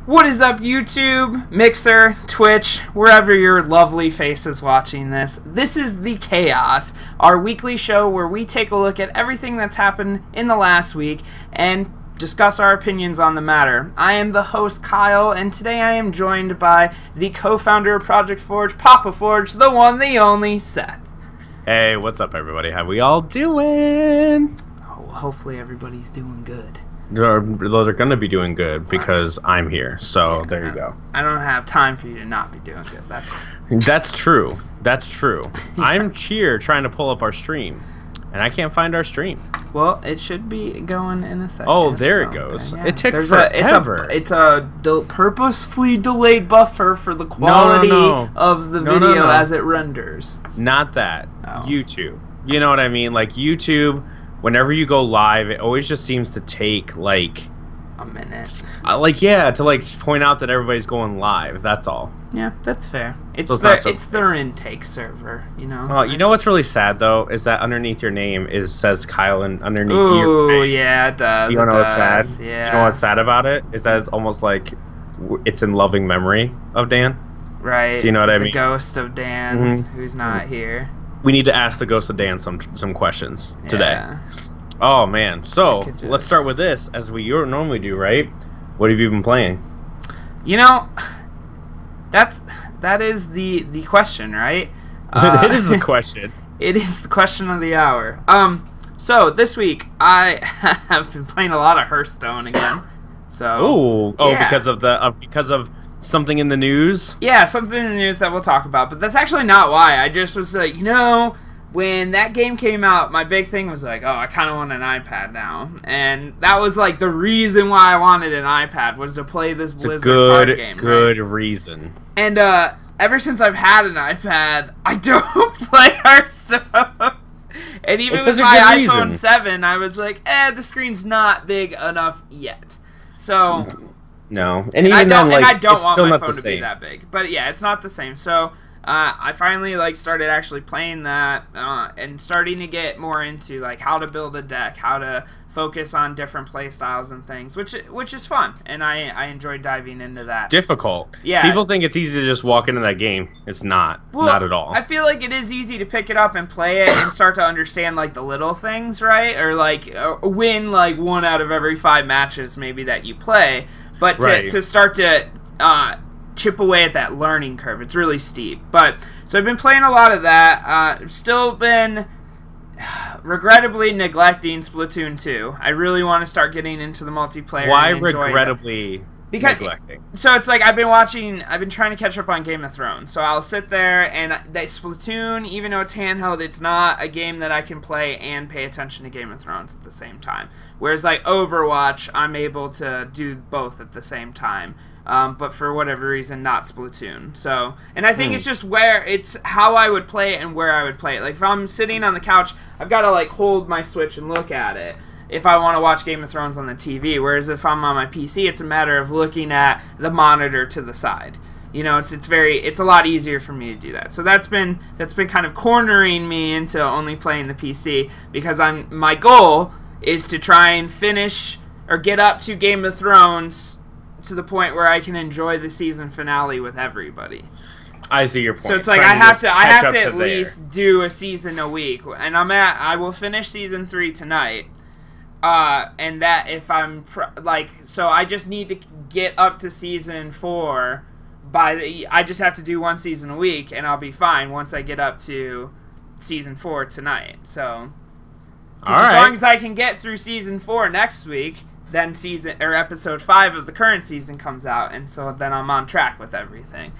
What is up, YouTube, Mixer, Twitch, wherever your lovely face is watching this? This is the Khaos, our weekly show where we take a look at everything that's happened in the last week and discuss our opinions on the matter. I am the host, Kyle, and today I am joined by the co-founder of Project Forge, Papa Forge, the one, the only, Seth. Hey, what's up, everybody? How we all doing? Oh, hopefully everybody's doing good. They're going to be doing good because I'm here. So yeah, there you go. I don't have time for you to not be doing good. That's true. That's true. Yeah. I'm here trying to pull up our stream, and I can't find our stream. Well, it should be going in a second. Oh, there it goes. Yeah. It took forever. It's a purposefully delayed buffer for the quality of the video as it renders. Not that. Oh. YouTube. You know what I mean? Like YouTube. Whenever you go live, it always just seems to take, like... a minute. To point out that everybody's going live, that's all. Yeah, that's fair. It's their intake server, you know? Well, you know what's really sad, though, is that underneath your name says Kyle, and underneath your face. Ooh, yeah, it does. You know what's sad? Yeah. You know what's sad about it? Is that it's almost like it's in loving memory of Dan. Right. Do you know what I mean? The ghost of Dan, who's not here. We need to ask the ghost of Dan some questions today. Yeah. Oh man! So let's start with this, as we normally do, right? What have you been playing? You know, that is the question, right? It is the question. It is the question of the hour. So this week I have been playing a lot of Hearthstone again. So yeah. because of something in the news? Yeah, something in the news that we'll talk about. But that's actually not why. I just was like, when that game came out, my big thing was like, oh, I kind of want an iPad now. And that was like the reason why I wanted an iPad, was to play this Blizzard card game. Good reason. And ever since I've had an iPad, I don't play Hearthstone. And even with my iPhone 7, I was like, the screen's not big enough yet. So... No, and I don't want my phone to be that big. But yeah, it's not the same. So I finally started actually playing that and starting to get more into how to build a deck, how to focus on different play styles and things, which is fun, and I enjoy diving into that. Difficult. Yeah. People think it's easy to just walk into that game. It's not. Well, not at all. I feel like it is easy to pick it up and play it and start to understand the little things, right? Or win 1 out of every 5 matches maybe that you play. But to start to chip away at that learning curve, it's really steep. So I've been playing a lot of that. Still been regrettably neglecting Splatoon 2. I really want to start getting into the multiplayer. Why regrettably neglecting? So it's I've been trying to catch up on Game of Thrones. So I'll sit there and that Splatoon, even though it's handheld, it's not a game that I can play and pay attention to Game of Thrones at the same time. Whereas Overwatch, I'm able to do both at the same time. But for whatever reason, not Splatoon. So, and I think it's just it's how I would play it and where I would play it. If I'm sitting on the couch, I've got to hold my Switch and look at it if I want to watch Game of Thrones on the TV. Whereas if I'm on my PC, it's a matter of looking at the monitor to the side. It's a lot easier for me to do that. So that's been kind of cornering me into only playing the PC, because my goal is to try and finish or get up to Game of Thrones to the point where I can enjoy the season finale with everybody. I see your point. So it's I have to at least do a season a week, and I will finish season 3 tonight. And that if I'm so I just need to get up to season 4 I just have to do 1 season a week, and I'll be fine once I get up to season 4 tonight. So as long as I can get through season 4 next week, then episode 5 of the current season comes out, and so then I'm on track with everything.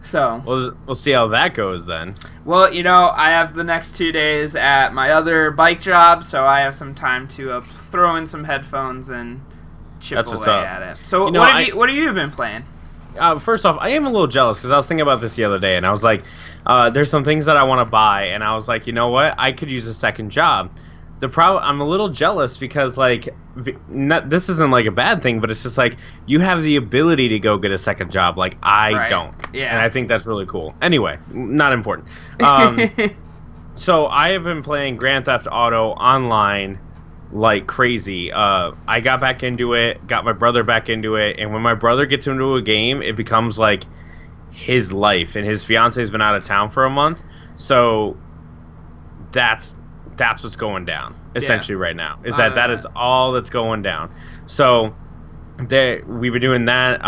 So we'll see how that goes then. Well, I have the next 2 days at my other bike job, so I have some time to throw in some headphones and chip away at it. So what have you been playing? First off, I am a little jealous, because I was thinking about this the other day, and I was like, there's some things that I want to buy, and I was like, you know what? I could use a second job. I'm a little jealous because this isn't a bad thing, but it's just you have the ability to go get a second job, I don't. Yeah. And I think that's really cool. Anyway, not important. So I have been playing Grand Theft Auto Online like crazy. I got back into it, got my brother back into it, and when my brother gets into a game, it becomes like his life. And his fiance's been out of town for a month, so that's what's going down essentially right now. Is that is all that's going down. So we've been doing that.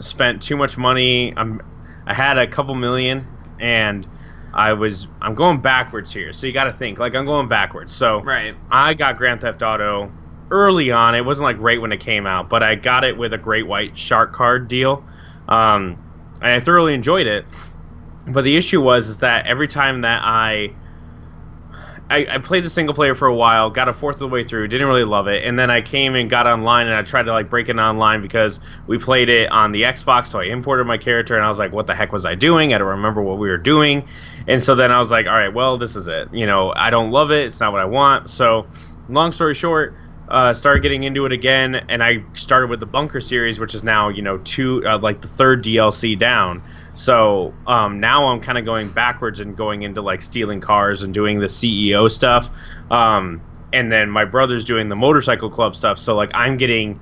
Spent too much money. I had a couple million, and I'm going backwards here. So you got to think like I'm going backwards. So I got Grand Theft Auto early on. It wasn't like right when it came out, but I got it with a Great White Shark card deal, and I thoroughly enjoyed it. But the issue is that every time that I played the single player for a while, got a fourth of the way through, didn't really love it, and then I came and got online, and I tried to like break it online because we played it on the Xbox, so I imported my character, and I was like, what the heck was I doing? I don't remember what we were doing. And so then I was like, all right, well, this is it. You know, I don't love it. It's not what I want. So long story short, started getting into it again, and I started with the Bunker series, which is now, you know, like the third DLC down. So now I'm kind of going backwards and going into like stealing cars and doing the CEO stuff, and then my brother's doing the motorcycle club stuff. So like I'm getting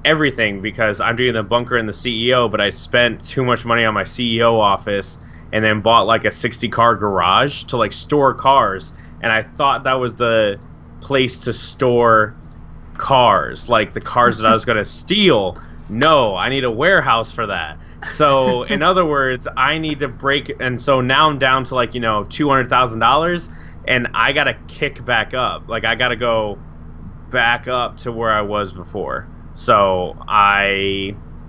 everything because I'm doing the Bunker and the CEO, but I spent too much money on my CEO office and then bought like a 60-car garage to like store cars, and I thought that was the place to store cars, like the cars that I was going to steal. No, I need a warehouse for that. So in other words, I need to break, and so now I'm down to like, you know, $200,000, and I gotta kick back up. Like I gotta go back up to where I was before. So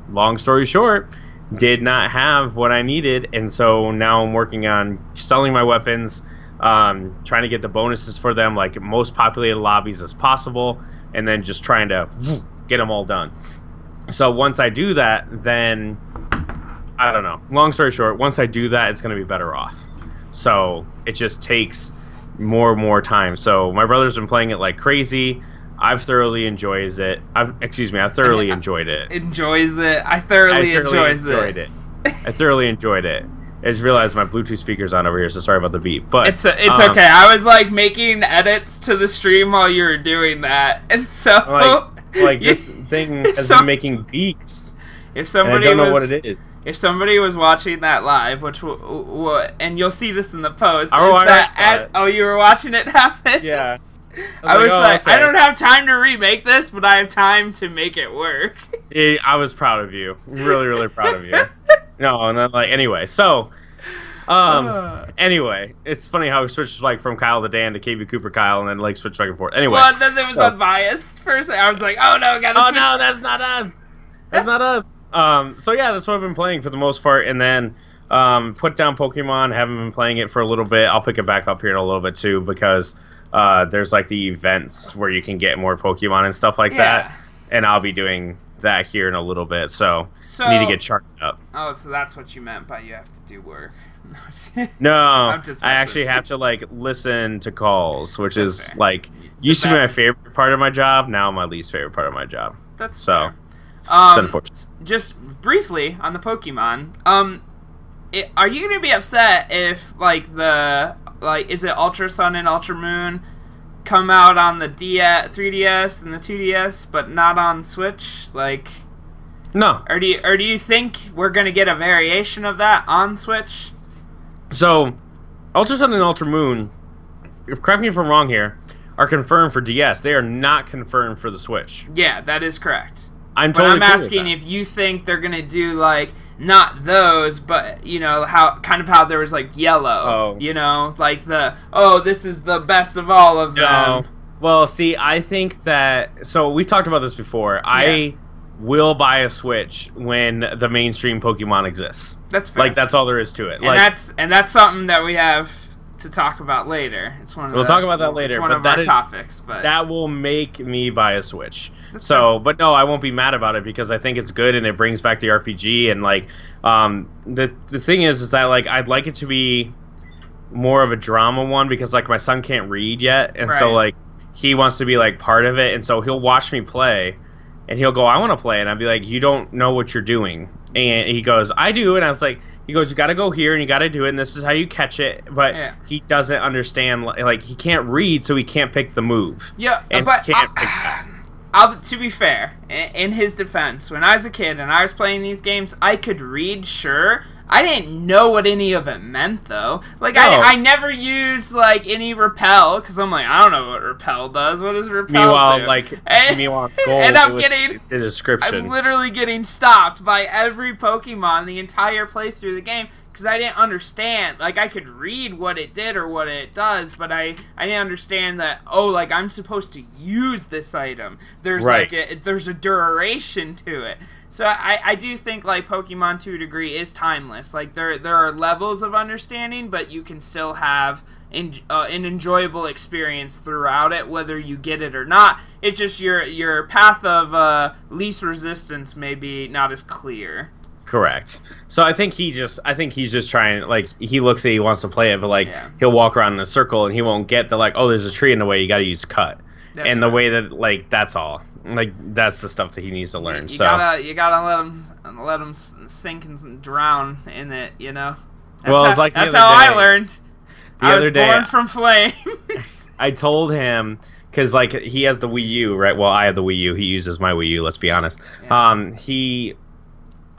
long story short, did not have what I needed, and so now I'm working on selling my weapons, trying to get the bonuses for them, like most populated lobbies as possible, and then just trying to get them all done. So once I do that, then I don't know. Long story short, once I do that, it's going to be better off. So it just takes more and more time. So my brother's been playing it like crazy. I've thoroughly enjoyed it. I've thoroughly enjoyed it. Enjoys it. I thoroughly enjoyed it. I thoroughly enjoyed it. I just realized my Bluetooth speaker's on over here, so sorry about the beep. But it's okay. I was like making edits to the stream while you were doing that, and so like this thing has been making beeps. If somebody I don't know what it is. If somebody was watching that live, which and you'll see this in the post, you were watching it happen? Yeah. I was like, okay. I don't have time to remake this, but I have time to make it work. I was proud of you. Really, really proud of you. No, and then like anyway, so anyway, it's funny how we switched like from Kyle to Dan to KB Cooper Kyle, and then like switched back and forth. Anyway. Well, then there was unbiased first. I was like, oh no, gotta switch. No, that's not us. That's not us. So yeah, that's what I've been playing for the most part, and then put down Pokemon. Haven't been playing it for a little bit. I'll pick it back up here in a little bit too, because there's like the events where you can get more Pokemon and stuff like that, and I'll be doing that here in a little bit. So need to get charged up. Oh, so that's what you meant by you have to do work. No, I actually have to like listen to calls, which is like used to be my favorite part of my job. Now my least favorite part of my job. That's so. Fair. Just briefly on the Pokemon, are you gonna be upset if is it Ultra Sun and Ultra Moon come out on the 3DS and the 2DS, but not on Switch? Like, no. Or do you think we're gonna get a variation of that on Switch? So, Ultra Sun and Ultra Moon, correct me if I'm wrong here, are confirmed for DS. They are not confirmed for the Switch. Yeah, that is correct. I'm asking if you think they're gonna do like not those, but you know how there was like Yellow, you know, like this is the best of all of them. Well, see, I think that we've talked about this before. Yeah. I will buy a Switch when the mainstream Pokemon exists. That's fair. Like that's all there is to it. And that's something that we have to talk about later. We'll talk about that later. It's one of our topics, but that will make me buy a Switch. But no, I won't be mad about it because I think it's good and it brings back the RPG, and like the thing is that like I'd like it to be more of a drama one because like my son can't read yet, and so like he wants to be like part of it, and so he'll watch me play and he'll go, I want to play, and I'd be like, you don't know what you're doing. And he goes, I do. And I was like, he goes, you got to go here and you got to do it. And this is how you catch it. But he doesn't understand. Like, he can't read, so he can't pick the move. Yeah, and but can't pick that. To be fair, in his defense, when I was a kid and I was playing these games, I could read, sure. I didn't know what any of it meant, though. Like, no. I never used, like, any repel, because I'm like, I don't know what repel does. What does repel do? Meanwhile, gold, and I'm getting... the description. I'm literally getting stopped by every Pokemon the entire playthrough of the game, because I didn't understand. Like, I could read what it did or what it does, but I didn't understand that, oh, like, I'm supposed to use this item. There's, there's a duration to it. So I do think, like, Pokemon to a degree is timeless. Like, there are levels of understanding, but you can still have an enjoyable experience throughout it, whether you get it or not. It's just your path of least resistance may be not as clear. Correct. So I think he's just trying, like, he looks at it, he wants to play it, but, like, he'll walk around in a circle and he won't get the, like, oh, there's a tree in the way, you gotta use cut. And the way that, like, that's all. Like, that's the stuff that he needs to learn. You gotta let him sink and drown in it, you know. That's how I learned. I was born from flames. I told him, because, like, he has the Wii U, right? Well, I have the Wii U. He uses my Wii U. Let's be honest. Yeah. He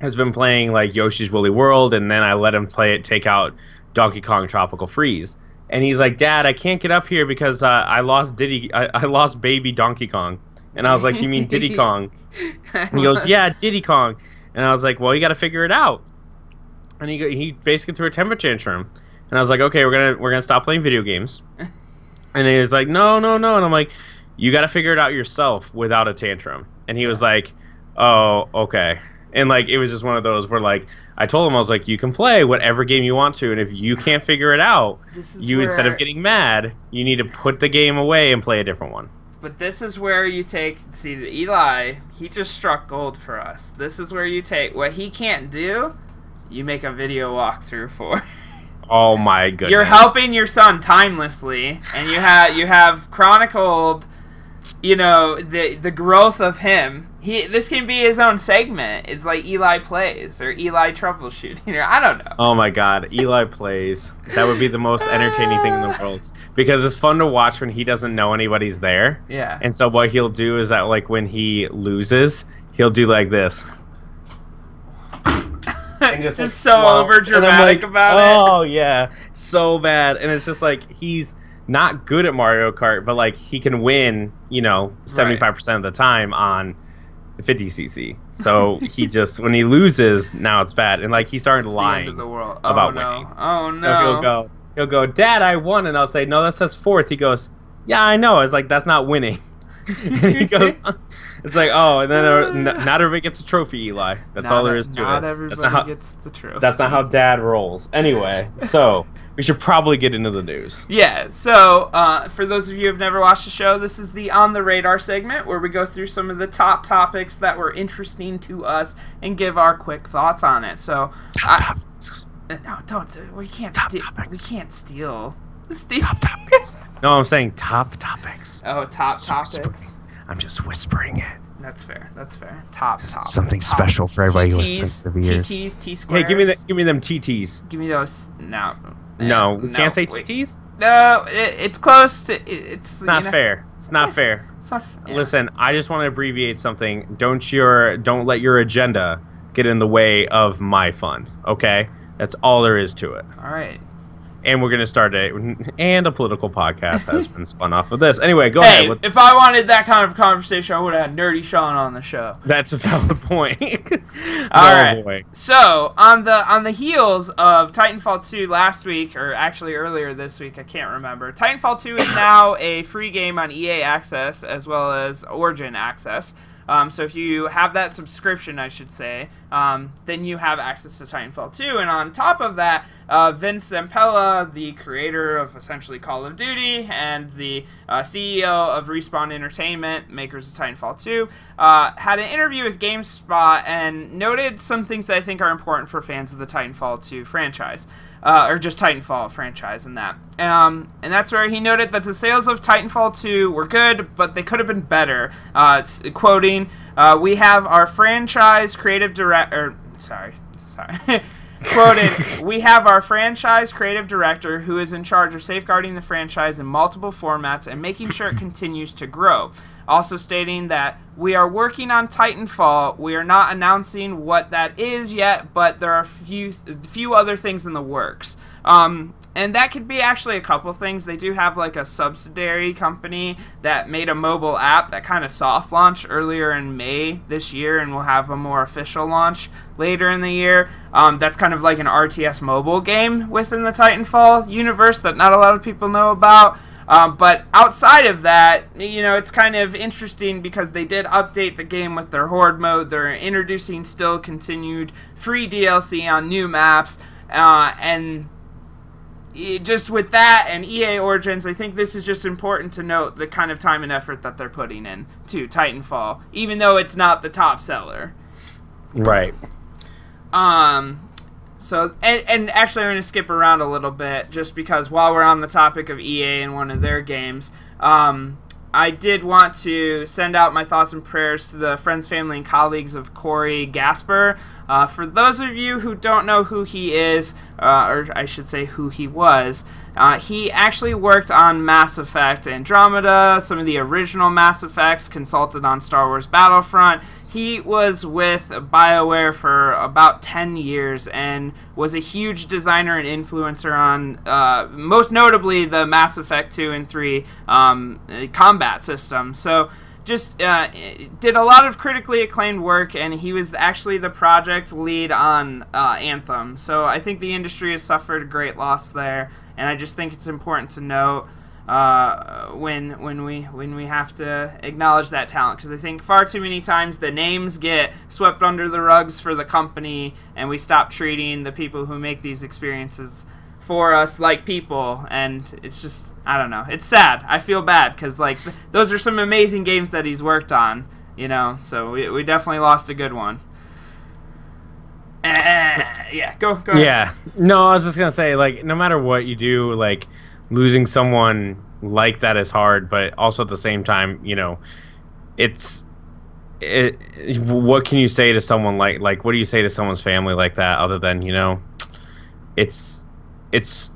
has been playing, like, Yoshi's Woolly World, and then I let him take out Donkey Kong Tropical Freeze. And he's like, Dad, I can't get up here because I lost baby Donkey Kong. And I was like, you mean Diddy Kong? And he goes, yeah, Diddy Kong. And I was like, well, you got to figure it out. And he basically threw a temper tantrum. And I was like, okay, we're gonna stop playing video games. And he was like, no. And I'm like, you got to figure it out yourself without a tantrum. And he was like, oh, okay. And, like, it was just one of those where, like, I told him, I was like, you can play whatever game you want to, and if you can't figure it out, instead of getting mad, you need to put the game away and play a different one. But this is where you see, Eli, he just struck gold for us. This is where you take what he can't do, you make a video walkthrough for. Oh, my goodness. You're helping your son timelessly, and you have chronicled, you know, the growth of him. This can be his own segment. It's like Eli Plays or Eli Troubleshooting, or I don't know. Oh my God, Eli Plays. That would be the most entertaining thing in the world, because it's fun to watch when he doesn't know anybody's there. Yeah. And so what he'll do is that, like, when he loses, he'll do like this. It's just like, so overdramatic about it. Oh yeah, so bad. And it's just like, he's not good at Mario Kart, but, like, he can win, you know, 75% of the time on 50cc. So he just, when he loses, now it's bad. And, like, he started lying about winning. Oh no. So he'll go, Dad, I won. And I'll say, no, that says fourth. He goes, yeah, I know. I was like, that's not winning. And he goes, it's like, oh, and then not everybody gets a trophy, Eli. That's all there is to it. Not everybody gets the trophy. That's not how Dad rolls. Anyway, so we should probably get into the news. Yeah, so for those of you who have never watched the show, this is the On the Radar segment where we go through some of the top topics that were interesting to us and give our quick thoughts on it. So, no, don't. We can't steal. We can't steal. Top topics. No, I'm saying top topics. Oh, top topics. I'm just whispering it. That's fair. Top. Something special for everybody who listens to the ears. TTs, T-squares. Hey, give me them TTs. Give me those. No. No, we can't say TTs? No, it's close to... It's not fair. It's not fair. It's not fair. Listen, I just want to abbreviate something. Don't let your agenda get in the way of my fun, okay? That's all there is to it. All right. And we're going to start a political podcast has been spun off of this. Anyway, go ahead. If I wanted that kind of conversation, I would have had Nerdy Sean on the show. That's a valid point. All right. Boy. So, on the heels of Titanfall 2 last week, or actually earlier this week, I can't remember, Titanfall 2 is now a free game on EA Access as well as Origin Access. So if you have that subscription, I should say, then you have access to Titanfall 2. And on top of that, Vince Zampella, the creator of essentially Call of Duty and the CEO of Respawn Entertainment, makers of Titanfall 2, had an interview with GameSpot and noted some things that I think are important for fans of the Titanfall 2 franchise. Or just Titanfall franchise and that. And that's where he noted that the sales of Titanfall 2 were good, but they could have been better. Quoting, we have our franchise creative director, sorry. Quoted, "We have our franchise creative director who is in charge of safeguarding the franchise in multiple formats and making sure it continues to grow." Also stating that we are working on Titanfall. We are not announcing what that is yet, but there are few other things in the works. And that could be actually a couple things. They do have like a subsidiary company that made a mobile app that kind of soft launched earlier in May this year, and will have a more official launch later in the year. That's kind of like an RTS mobile game within the Titanfall universe that not a lot of people know about. But outside of that, you know, it's kind of interesting because they did update the game with their Horde mode. They're introducing still continued free DLC on new maps, and just with that and EA Origins, I think this is just important to note the kind of time and effort that they're putting in to Titanfall, even though it's not the top seller. Right. So, and actually I'm going to skip around a little bit just because while we're on the topic of EA and one of their games, I did want to send out my thoughts and prayers to the friends, family, and colleagues of Corey Gasper. For those of you who don't know who he is, or I should say who he was, he actually worked on Mass Effect Andromeda, some of the original Mass Effects, consulted on Star Wars Battlefront. He was with BioWare for about 10 years and was a huge designer and influencer on, most notably, the Mass Effect 2 and 3 combat system. So just did a lot of critically acclaimed work, and he was actually the project lead on Anthem. So I think the industry has suffered a great loss there, and I just think it's important to note when we have to acknowledge that talent, because I think far too many times the names get swept under the rugs for the company, and we stop treating the people who make these experiences for us like people, and it's just, I don't know, it's sad. I feel bad because like those are some amazing games that he's worked on, you know. So we definitely lost a good one. Yeah, go ahead. Yeah, no, I was just gonna say, like, no matter what you do, like, losing someone like that is hard, but also at the same time, you know, what can you say to someone like what do you say to someone's family like that other than, you know, it's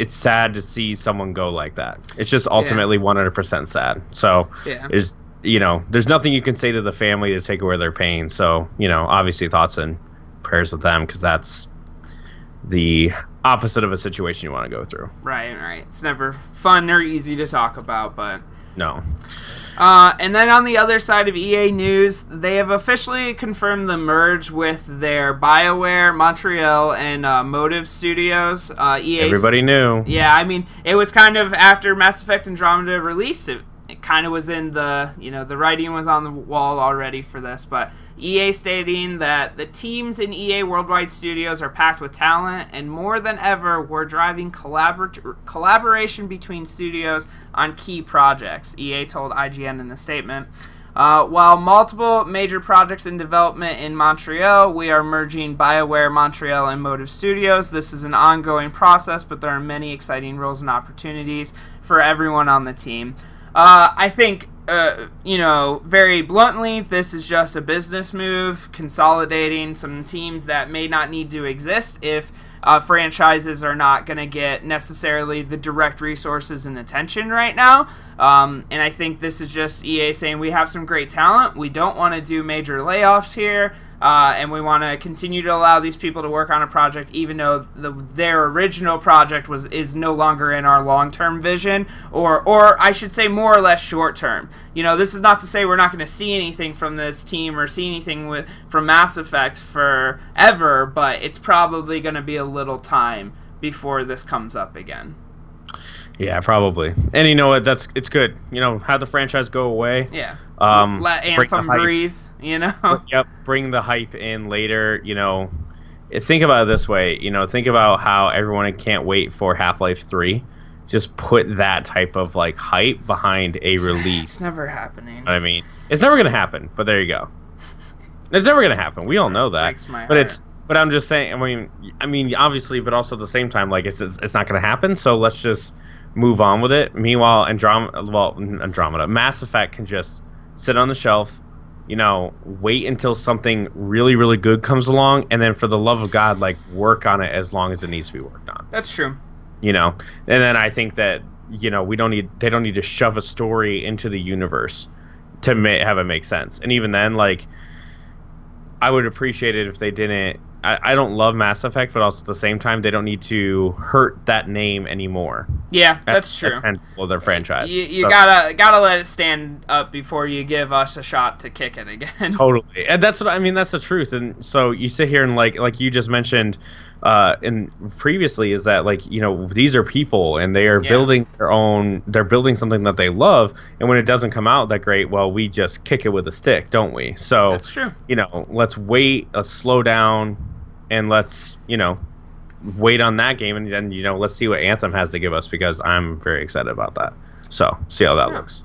sad to see someone go like that. It's just ultimately 100% sad. So is, you know, there's nothing you can say to the family to take away their pain. So, you know, obviously thoughts and prayers with them, because that's the opposite of a situation you want to go through. Right. It's never fun or easy to talk about, but no. And then on the other side of EA news, they have officially confirmed the merge with their BioWare Montreal and Motive Studios. Everybody knew. Yeah, I mean, it was kind of after Mass Effect Andromeda released, it kind of was in the, you know, the writing was on the wall already for this, but EA stating that the teams in EA Worldwide Studios are packed with talent, and more than ever, we're driving collaboration between studios on key projects, EA told IGN in a statement. While multiple major projects in development in Montreal, we are merging BioWare Montreal and Motive Studios. This is an ongoing process, but there are many exciting roles and opportunities for everyone on the team. I think, you know, very bluntly, this is just a business move, consolidating some teams that may not need to exist if franchises are not going to get necessarily the direct resources and attention right now. And I think this is just EA saying we have some great talent, we don't want to do major layoffs here, and we want to continue to allow these people to work on a project even though their original project is no longer in our long-term vision, or I should say more or less short-term. You know, this is not to say we're not going to see anything from this team or see anything from Mass Effect forever, but it's probably going to be a little time before this comes up again. Yeah, probably. And you know what? It's good. You know, have the franchise go away. Yeah. Let Anthem breathe. You know. Yep. Bring the hype in later. You know, think about it this way. You know, think about how everyone can't wait for Half-Life 3. Just put that type of like hype behind a release. It's never happening. I mean, it's never gonna happen. But there you go. It's never gonna happen. We all know that. Breaks my heart. But I'm just saying. I mean, obviously, but also at the same time, like it's not gonna happen. So let's just move on with it. Meanwhile, Andromeda, Mass Effect can just sit on the shelf, wait until something really, really good comes along, and then for the love of God, like, work on it as long as it needs to be worked on. That's true. And then I think that they don't need to shove a story into the universe to have it make sense. And even then, like, I would appreciate it if they didn't. I don't love Mass Effect, but also at the same time, they don't need to hurt that name anymore. Yeah, that's true. Well, their franchise. You gotta let it stand up before you give us a shot to kick it again. Totally, and that's what I mean. That's the truth. And so you sit here and like you just mentioned, and previously is that, like, these are people and they are building their own. They're building something that they love, and when it doesn't come out that great, well, we just kick it with a stick, don't we? So that's true. Let's wait, slow down. And let's, wait on that game, and then, let's see what Anthem has to give us, because I'm very excited about that. So, see how that looks.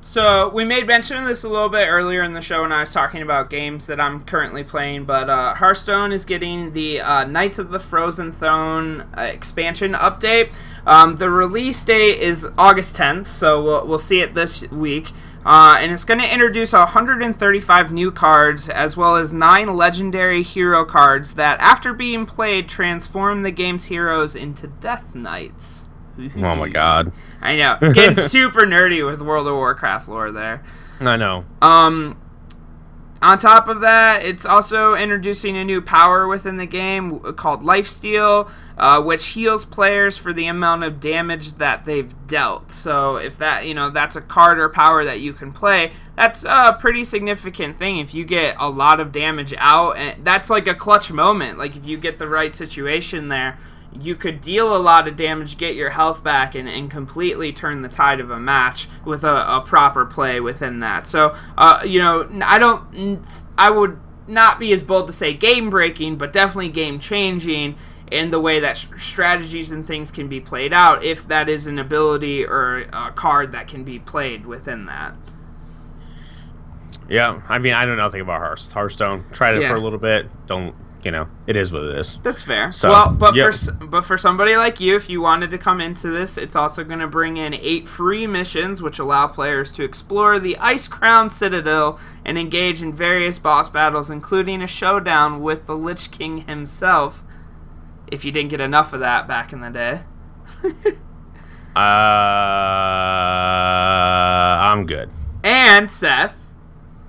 So, we made mention of this a little bit earlier in the show when I was talking about games that I'm currently playing, but Hearthstone is getting the Knights of the Frozen Throne expansion update. The release date is August 10th, so we'll see it this week. And it's going to introduce 135 new cards, as well as 9 legendary hero cards that, after being played, transform the game's heroes into Death Knights. Oh my god. I know. Getting super nerdy with World of Warcraft lore there. I know. On top of that, it's also introducing a new power within the game called Lifesteal, which heals players for the amount of damage that they've dealt. So if that's a card or power that you can play, that's a pretty significant thing. If you get a lot of damage out, and that's like a clutch moment. Like, if you get the right situation there, you could deal a lot of damage, get your health back, and completely turn the tide of a match with a proper play within that. So, I would not be as bold to say game-breaking, but definitely game-changing in the way that strategies and things can be played out, if that is an ability or a card that can be played within that. Yeah, I mean, I know nothing about Hearthstone. Tried it for a little bit. It is what it is. That's fair. So, but for somebody like you, if you wanted to come into this, it's also going to bring in 8 free missions, which allow players to explore the Ice Crown Citadel and engage in various boss battles, including a showdown with the Lich King himself, if you didn't get enough of that back in the day. I'm good. And, Seth,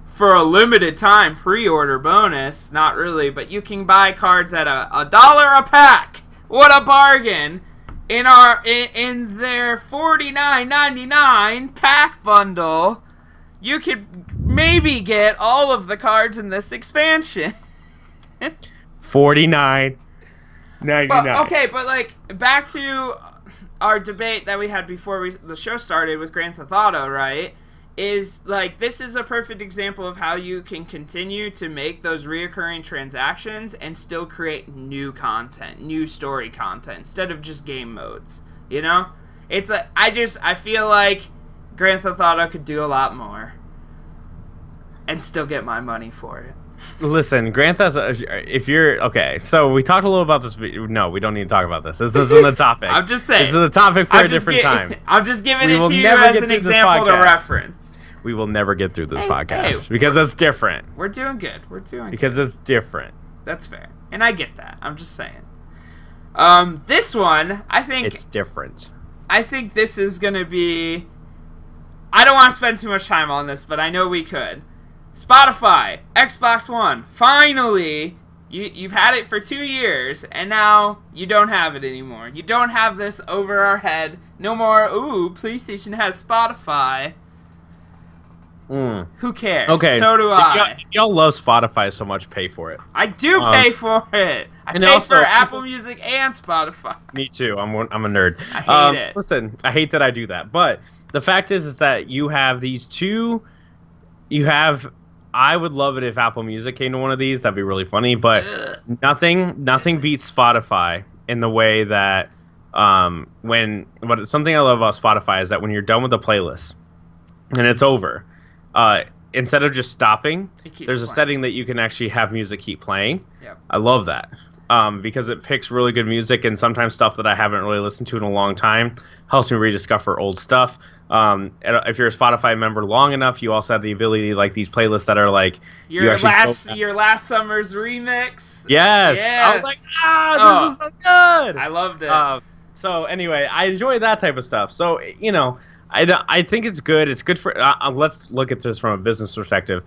for a limited time pre-order bonus, not really, but you can buy cards at $1 a pack. What a bargain! In their $49.99 pack bundle, you could maybe get all of the cards in this expansion. $49.99. Okay, but like, back to our debate that we had before the show started with Grand Theft Auto, right? Is like, this is a perfect example of how you can continue to make those reoccurring transactions and still create new content, new story content, instead of just game modes. It's I feel like Grand Theft Auto could do a lot more and still get my money for it. Listen, Grand Theft, if you're okay, so we talked a little about this. No, we don't need to talk about this. This isn't the topic. I'm just saying. This is a topic for a different time. I'm just giving it to you as an example to reference. We will never get through this podcast because it's different. We're doing good. Because it's different. That's fair, and I get that. I'm just saying. This one, I think it's different. I think this is gonna be. I don't want to spend too much time on this, but I know we could. Spotify, Xbox One, finally, you've had it for 2 years, and now you don't have it anymore. You don't have this over our head. No more, ooh, PlayStation has Spotify. Who cares? Okay. So do I. If y'all love Spotify so much, pay for it. I do pay for it. I pay for Apple Music and Spotify. Me too. I'm a nerd. I hate it. Listen, I hate that I do that. But the fact is that you have these two. I would love it if Apple Music came to one of these. That'd be really funny. But nothing beats Spotify in the way that something I love about Spotify is that when you're done with the playlist and it's over. Instead of just stopping, there's a setting that you can actually have music keep playing. Yep. I love that. because it picks really good music, and sometimes stuff that I haven't really listened to in a long time helps me rediscover old stuff. And if you're a Spotify member long enough, you also have the ability, like these playlists that are like your last summer's remix. Yes. I was like, this is so good. I loved it. So anyway, I enjoy that type of stuff. So I think it's good. It's good for. Let's look at this from a business perspective.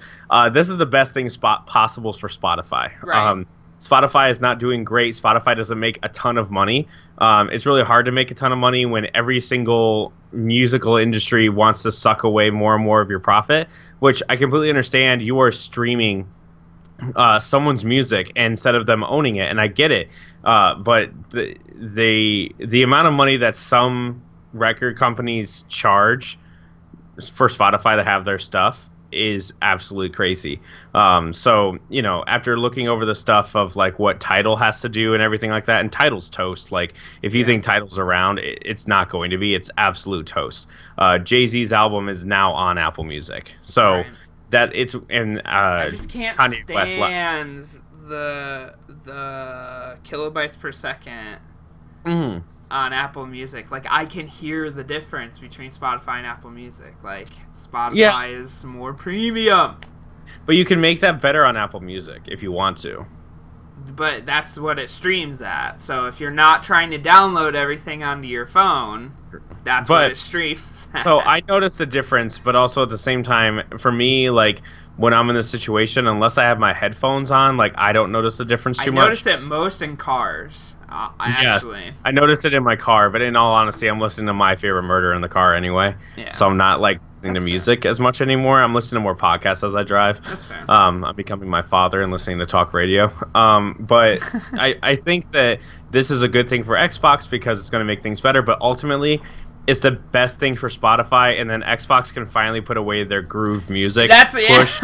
This is the best thing possible for Spotify. Right. Spotify is not doing great. Spotify doesn't make a ton of money. It's really hard to make a ton of money when every single musical industry wants to suck away more and more of your profit, which I completely understand. You are streaming someone's music instead of them owning it, and I get it. But the amount of money that some record companies charge for Spotify to have their stuff is absolutely crazy. So after looking over the stuff of like what Tidal has to do and everything like that, and Tidal's toast. Like if you think Tidal's around, it's not going to be. It's absolute toast. Jay-Z's album is now on Apple Music, so that it's and I just can't stand the kilobytes per second on Apple Music. Like I can hear the difference between Spotify and Apple Music. Like Spotify is more premium. But you can make that better on Apple Music if you want to. But that's what it streams at. So if you're not trying to download everything onto your phone, that's what it streams at. So I noticed the difference, but also at the same time, for me, like when I'm in this situation, unless I have my headphones on, like I don't notice the difference too much. I notice it most in cars. I noticed it in my car, but in all honesty, I'm listening to My Favorite Murder in the car anyway. Yeah. So I'm not like listening to music as much anymore. I'm listening to more podcasts as I drive. That's fair. I'm becoming my father and listening to talk radio. But I think that this is a good thing for Xbox because it's going to make things better. But ultimately, it's the best thing for Spotify, and then Xbox can finally put away their Groove music. That's push.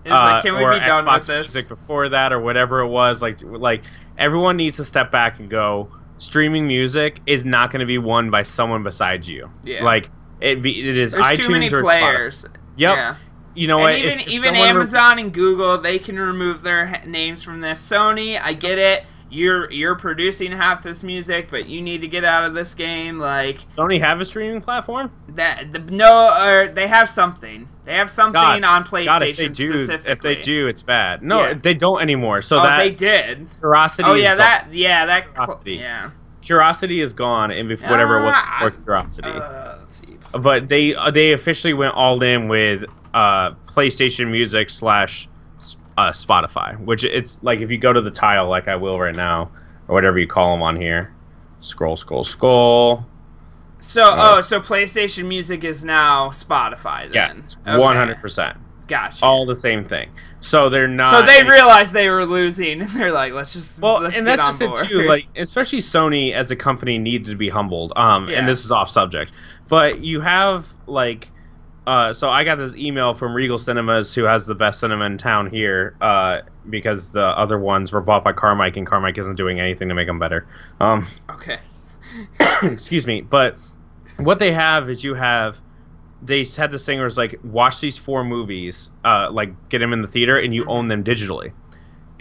It's like, can we be done Xbox with this? Music before that, or whatever it was. Like everyone needs to step back and go. Streaming music is not going to be won by someone besides you. Yeah. Like it is There's iTunes too many or players. Spotify. Yep. Yeah. You know what? Even Amazon and Google, they can remove their names from this. Sony, I get it. You're producing half this music, but you need to get out of this game. Like Sony have a streaming platform? They have something. They have something on PlayStation specifically. If they do, it's bad. No, they don't anymore. So they did. Curiosity. Curiosity. Curiosity is gone, and whatever it was before Curiosity. Let's see. But they officially went all in with PlayStation Music / Spotify, which it's like if you go to the tile like I will right now, or whatever you call them on here, scroll. So PlayStation Music is now Spotify then? Yes, 100%. Gotcha. All the same thing. So they're not. So they realized they were losing, and they're like, let's get on board. It too. Like, especially Sony as a company needed to be humbled. And this is off subject, but you have like. So I got this email from Regal Cinemas, who has the best cinema in town here, because the other ones were bought by Carmike, and Carmike isn't doing anything to make them better. Okay. Excuse me. But what they have is they had this thing where it's like, watch these 4 movies, like get them in the theater, and you own them digitally.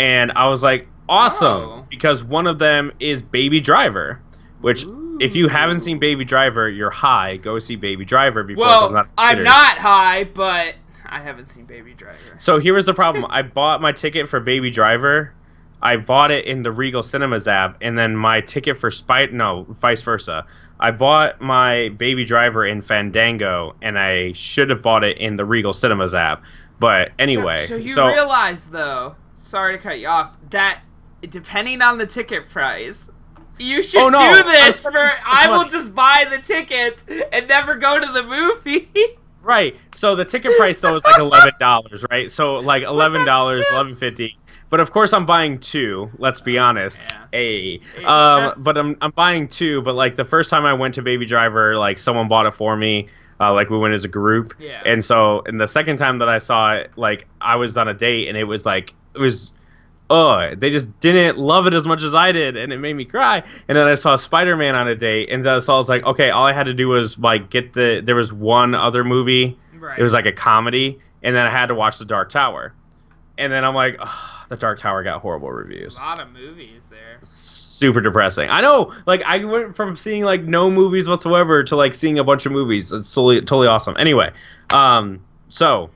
And I was like, awesome, because one of them is Baby Driver, which... If you haven't seen Baby Driver, you're high. Go see Baby Driver before it comes out. I'm not high, but I haven't seen Baby Driver. So here was the problem. I bought my ticket for Baby Driver. I bought it in the Regal Cinemas app, and then my ticket for vice versa. I bought my Baby Driver in Fandango, and I should have bought it in the Regal Cinemas app. But anyway. So you realize, though, sorry to cut you off, that depending on the ticket price... You should do this I will just buy the tickets and never go to the movie. Right. So the ticket price though is like $11, right? So like $11, $11.50. But of course I'm buying 2, let's be honest. Yeah. But I'm buying 2, but like the first time I went to Baby Driver, like someone bought it for me. Like we went as a group. Yeah. And the second time that I saw it, like I was on a date and it was they just didn't love it as much as I did, and it made me cry. And then I saw Spider-Man on a date, and so I was like, okay, all I had to do was like there was one other movie. Right. It was like a comedy, and then I had to watch The Dark Tower. and then I'm like, oh, The Dark Tower got horrible reviews. A lot of movies there. Super depressing. I know. Like, I went from seeing like no movies whatsoever to like seeing a bunch of movies. It's totally awesome. Anyway, so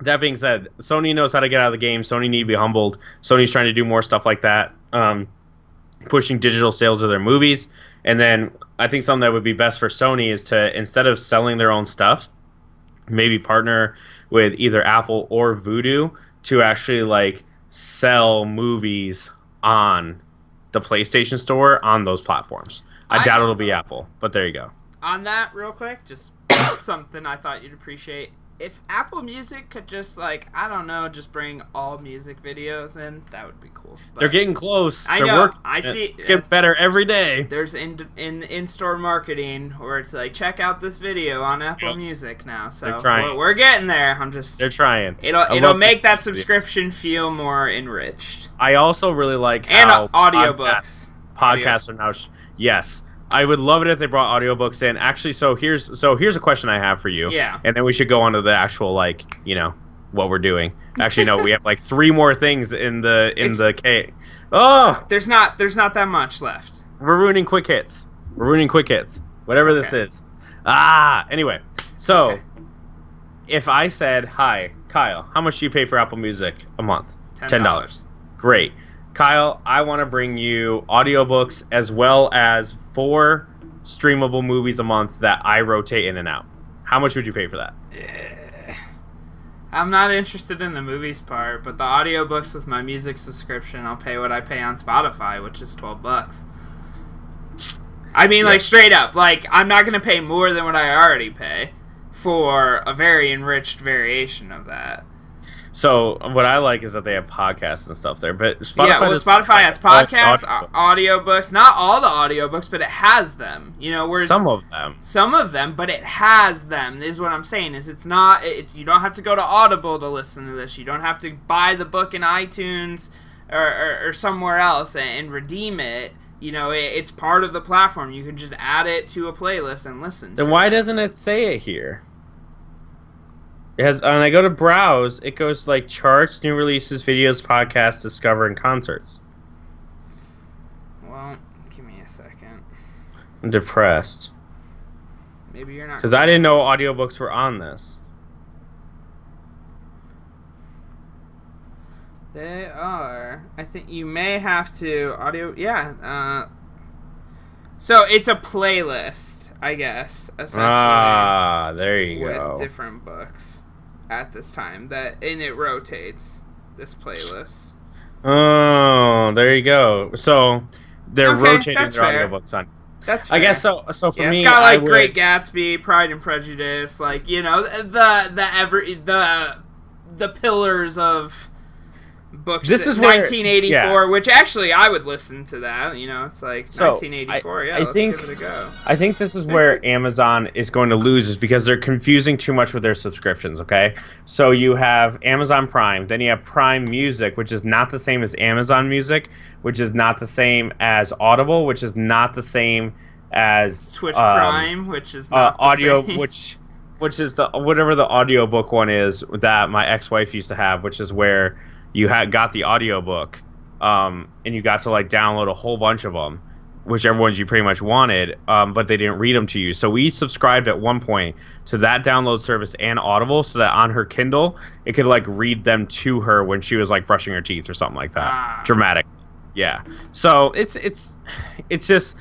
that being said, Sony knows how to get out of the game. Sony need to be humbled. Sony's trying to do more stuff like that, pushing digital sales of their movies. And then I think something that would be best for Sony is to, instead of selling their own stuff, maybe partner with either Apple or Vudu to actually like sell movies on the PlayStation Store on those platforms. I doubt it'll be Apple, but there you go. On that, real quick, just something I thought you'd appreciate. If Apple Music could just, like, I don't know, just bring all music videos in, that would be cool. But they're getting close. I They're know. working. I see. It's getting better every day. There's in-store marketing where it's like, check out this video on Apple Music now. So they're trying. We're getting there. They're trying. It'll make that subscription feel more enriched. I also really like how audiobooks. Podcasts are now. Yes. I would love it if they brought audiobooks in. Actually, so here's a question I have for you. Yeah. And then we should go on to the actual, like, you know, what we're doing. Actually, no, we have like 3 more things in the K. Oh, there's not that much left. We're ruining quick hits. Whatever this is. Anyway. So, if I said, "Hi, Kyle, how much do you pay for Apple Music a month?" $10. Great. Kyle, I want to bring you audiobooks as well as 4 streamable movies a month that I rotate in and out. How much would you pay for that? I'm not interested in the movies part, but the audiobooks with my music subscription, I'll pay what I pay on Spotify, which is $12. I mean, like, straight up. Like, I'm not going to pay more than what I already pay for a very enriched variation of that. So what I like is that they have podcasts and stuff there, but Spotify has podcasts, audiobooks, not all the audiobooks, but it has them. You know, whereas some of them, but it has them. Is what I'm saying. Is you don't have to go to Audible to listen to this. You don't have to buy the book in iTunes or somewhere else and redeem it. You know, it's part of the platform. You can just add it to a playlist and listen. Then why doesn't it say it here? It has, when I go to browse, it goes like charts, new releases, videos, podcasts, discover, and concerts. Well, give me a second. I'm depressed. Maybe you're not. Because I didn't know audiobooks were on this. They are. I think you may have to Yeah. So it's a playlist, I guess, essentially. There you go. With different books at this time, and it rotates this playlist. Oh, there you go. So they're rotating their audiobooks on. That's fair. I guess so. So for me, it's got like Great Gatsby, Pride and Prejudice, like, you know, the pillars of books. This is 1984, which actually I would listen to that. You know, it's like 1984. Let's give it a go. I think this is where Amazon is going to lose, is because they're confusing too much with their subscriptions. Okay, so you have Amazon Prime, then you have Prime Music, which is not the same as Amazon Music, which is not the same as Audible, which is not the same as Twitch Prime, which is not the audio, same. which is the whatever the audiobook one is that my ex-wife used to have, which is where you got the audiobook, and you got to like download a whole bunch of them, whichever ones you pretty much wanted, but they didn't read them to you. So we subscribed at one point to that download service and Audible, so that on her Kindle it could like read them to her when she was like brushing her teeth or something like that. Dramatic. Yeah. So it's just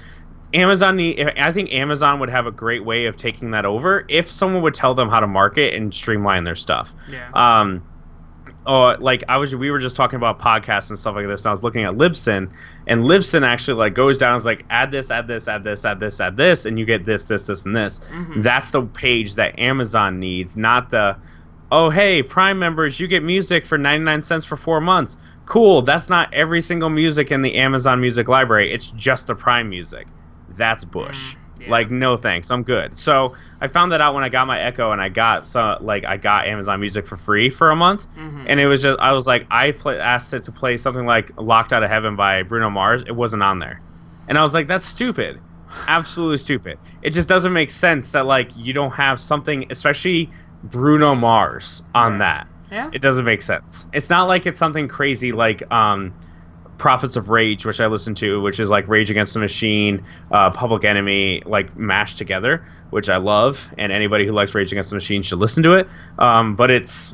Amazon. I think Amazon would have a great way of taking that over if someone would tell them how to market and streamline their stuff. Yeah. Like we were just talking about podcasts and stuff like this, and I was looking at Libsyn, and Libsyn actually like goes down, is like add this, and you get this, and this. Mm-hmm. That's the page that Amazon needs, not the, oh hey, Prime members, you get music for 99 cents for 4 months. Cool, that's not every single music in the Amazon Music library. It's just the Prime music. That's bush. Yeah. Like, no thanks, I'm good. So I found that out when I got my Echo, and I got Amazon Music for free for a month. Mm-hmm. And it was just, I was like, asked it to play something like Locked Out of Heaven by Bruno Mars. It wasn't on there. And I was like, that's stupid. Absolutely stupid. It just doesn't make sense that like you don't have something, especially Bruno Mars, on that. Yeah. It doesn't make sense. It's not like it's something crazy like Prophets of Rage, which I listen to, which is like Rage Against the Machine, Public Enemy, like mashed together, which I love, and anybody who likes Rage Against the Machine should listen to it. But it's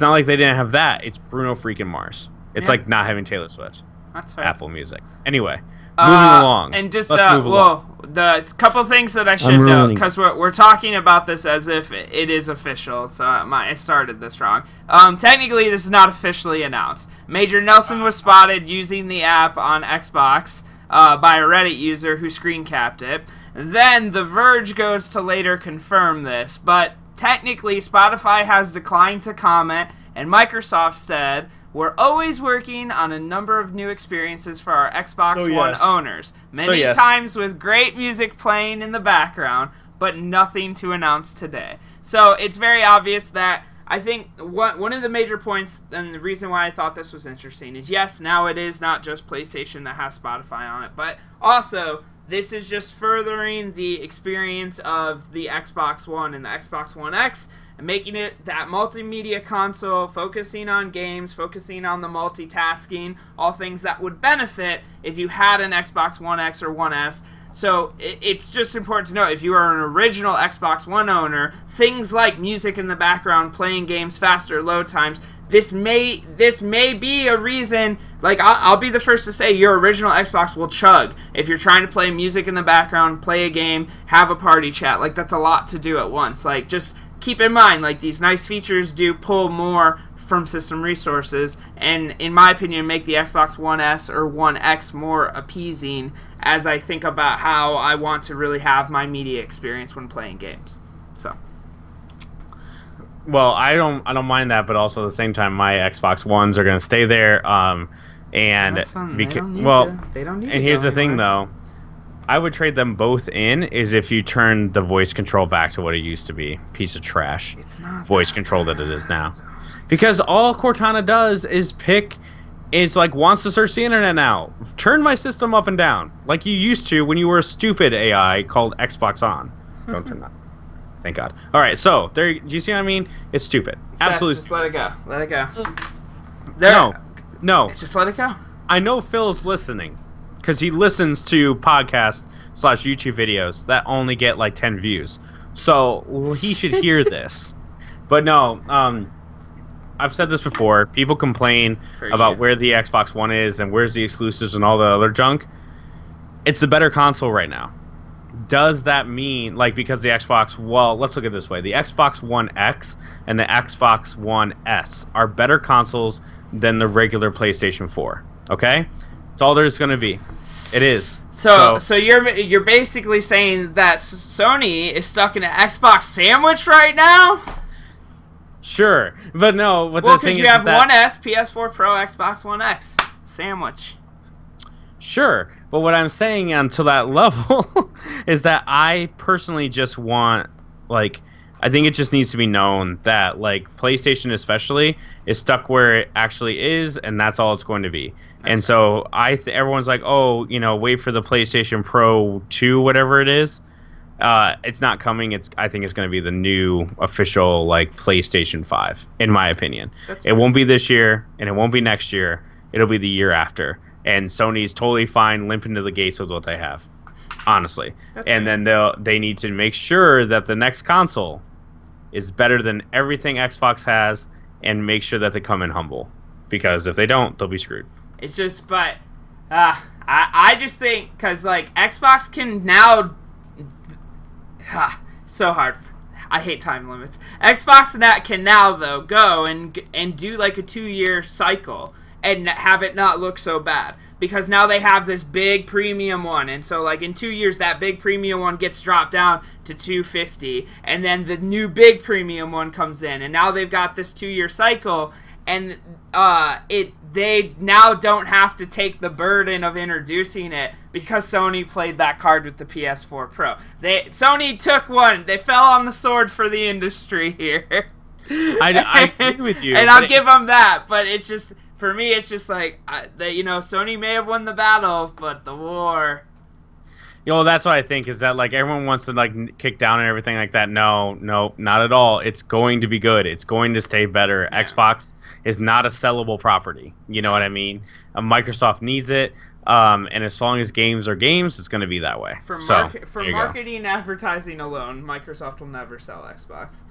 not like they didn't have that. It's Bruno freaking Mars. It's like not having Taylor Swift. That's fair. Apple Music. Anyway, moving along. And just Let's move along. the couple things that I should know, because we're talking about this as if it is official, so I started this wrong. Technically, this is not officially announced. Major Nelson was spotted using the app on Xbox by a Reddit user who screen capped it. Then The Verge goes to later confirm this, but technically Spotify has declined to comment, and Microsoft said, "We're always working on a number of new experiences for our Xbox One owners. Many times with great music playing in the background, but nothing to announce today." So it's very obvious that I think one of the major points, and the reason why I thought this was interesting, is yes, now it is not just PlayStation that has Spotify on it, but also this is just furthering the experience of the Xbox One and the Xbox One X, and making it that multimedia console, focusing on games, focusing on the multitasking, all things that would benefit if you had an Xbox One X or One S. So it's just important to know, if you are an original Xbox One owner, things like music in the background, playing games faster, load times, this may be a reason. Like, I'll be the first to say your original Xbox will chug if you're trying to play music in the background, play a game, have a party chat. Like, that's a lot to do at once. Like, just keep in mind, like, these nice features do pull more from system resources, and in my opinion make the Xbox One S or One X more appeasing as I think about how I want to really have my media experience when playing games. So, well, I don't mind that, but also at the same time, my Xbox Ones are going to stay there. And that's fun. They don't need and here's the thing, though. I would trade them both in is if you turn the voice control back to what it used to be. Piece of trash. It's not voice control that it is now. Because all Cortana does is it's like wants to search the internet now. Turn my system up and down. Like you used to when you were a stupid AI called Xbox On. Don't turn that. Thank God. Alright, so do you see what I mean? It's stupid. Seth, Absolutely. Just let it go. Let it go. No. Just let it go. I know Phil's listening. Because he listens to podcasts / YouTube videos that only get like 10 views. So he should hear this. But no, I've said this before. People complain about where the Xbox One is and where's the exclusives and all the other junk. It's the better console right now. Does that mean, like, because the Xbox, well, let's look at it this way. The Xbox One X and the Xbox One S are better consoles than the regular PlayStation 4. Okay? That's all there's going to be. It is. So you're basically saying that Sony is stuck in an Xbox sandwich right now? Sure, but no. But well, the thing because you is have that, One S, PS4 Pro, Xbox One X sandwich. Sure, but what I'm saying on to that level is that I personally just want, like, I think it just needs to be known that, like, PlayStation especially is stuck where it actually is, and that's all it's going to be. And so everyone's like, oh, you know, wait for the PlayStation Pro 2, whatever it is. It's not coming. I think it's going to be the new official, like, PlayStation 5, in my opinion. It won't be this year, and it won't be next year. It'll be the year after. And Sony's totally fine limping to the gates with what they have, honestly. Then they need to make sure that the next console is better than everything Xbox has, and make sure that they come in humble. Because if they don't, they'll be screwed. It's just, but I just think, because, like, Xbox can now... so hard. I hate time limits. Xbox can now, though, go and do, like, a 2-year cycle and have it not look so bad. Because now they have this big premium one, and so, like, in 2 years, that big premium one gets dropped down to $250, and then the new big premium one comes in, and now they've got this 2-year cycle, and they now don't have to take the burden of introducing it because Sony played that card with the PS4 Pro. Sony took one. They fell on the sword for the industry here. I agree with you. And I'll give them that, but it's just... For me, it's just like, Sony may have won the battle, but the war... You know, that's what I think is that like everyone wants to like kick down and everything like that. No, not at all. It's going to be good. It's going to stay better. Yeah. Xbox is not a sellable property. You know what I mean? Microsoft needs it. And as long as games are games, it's going to be that way. For there you marketing and advertising alone, Microsoft will never sell Xbox.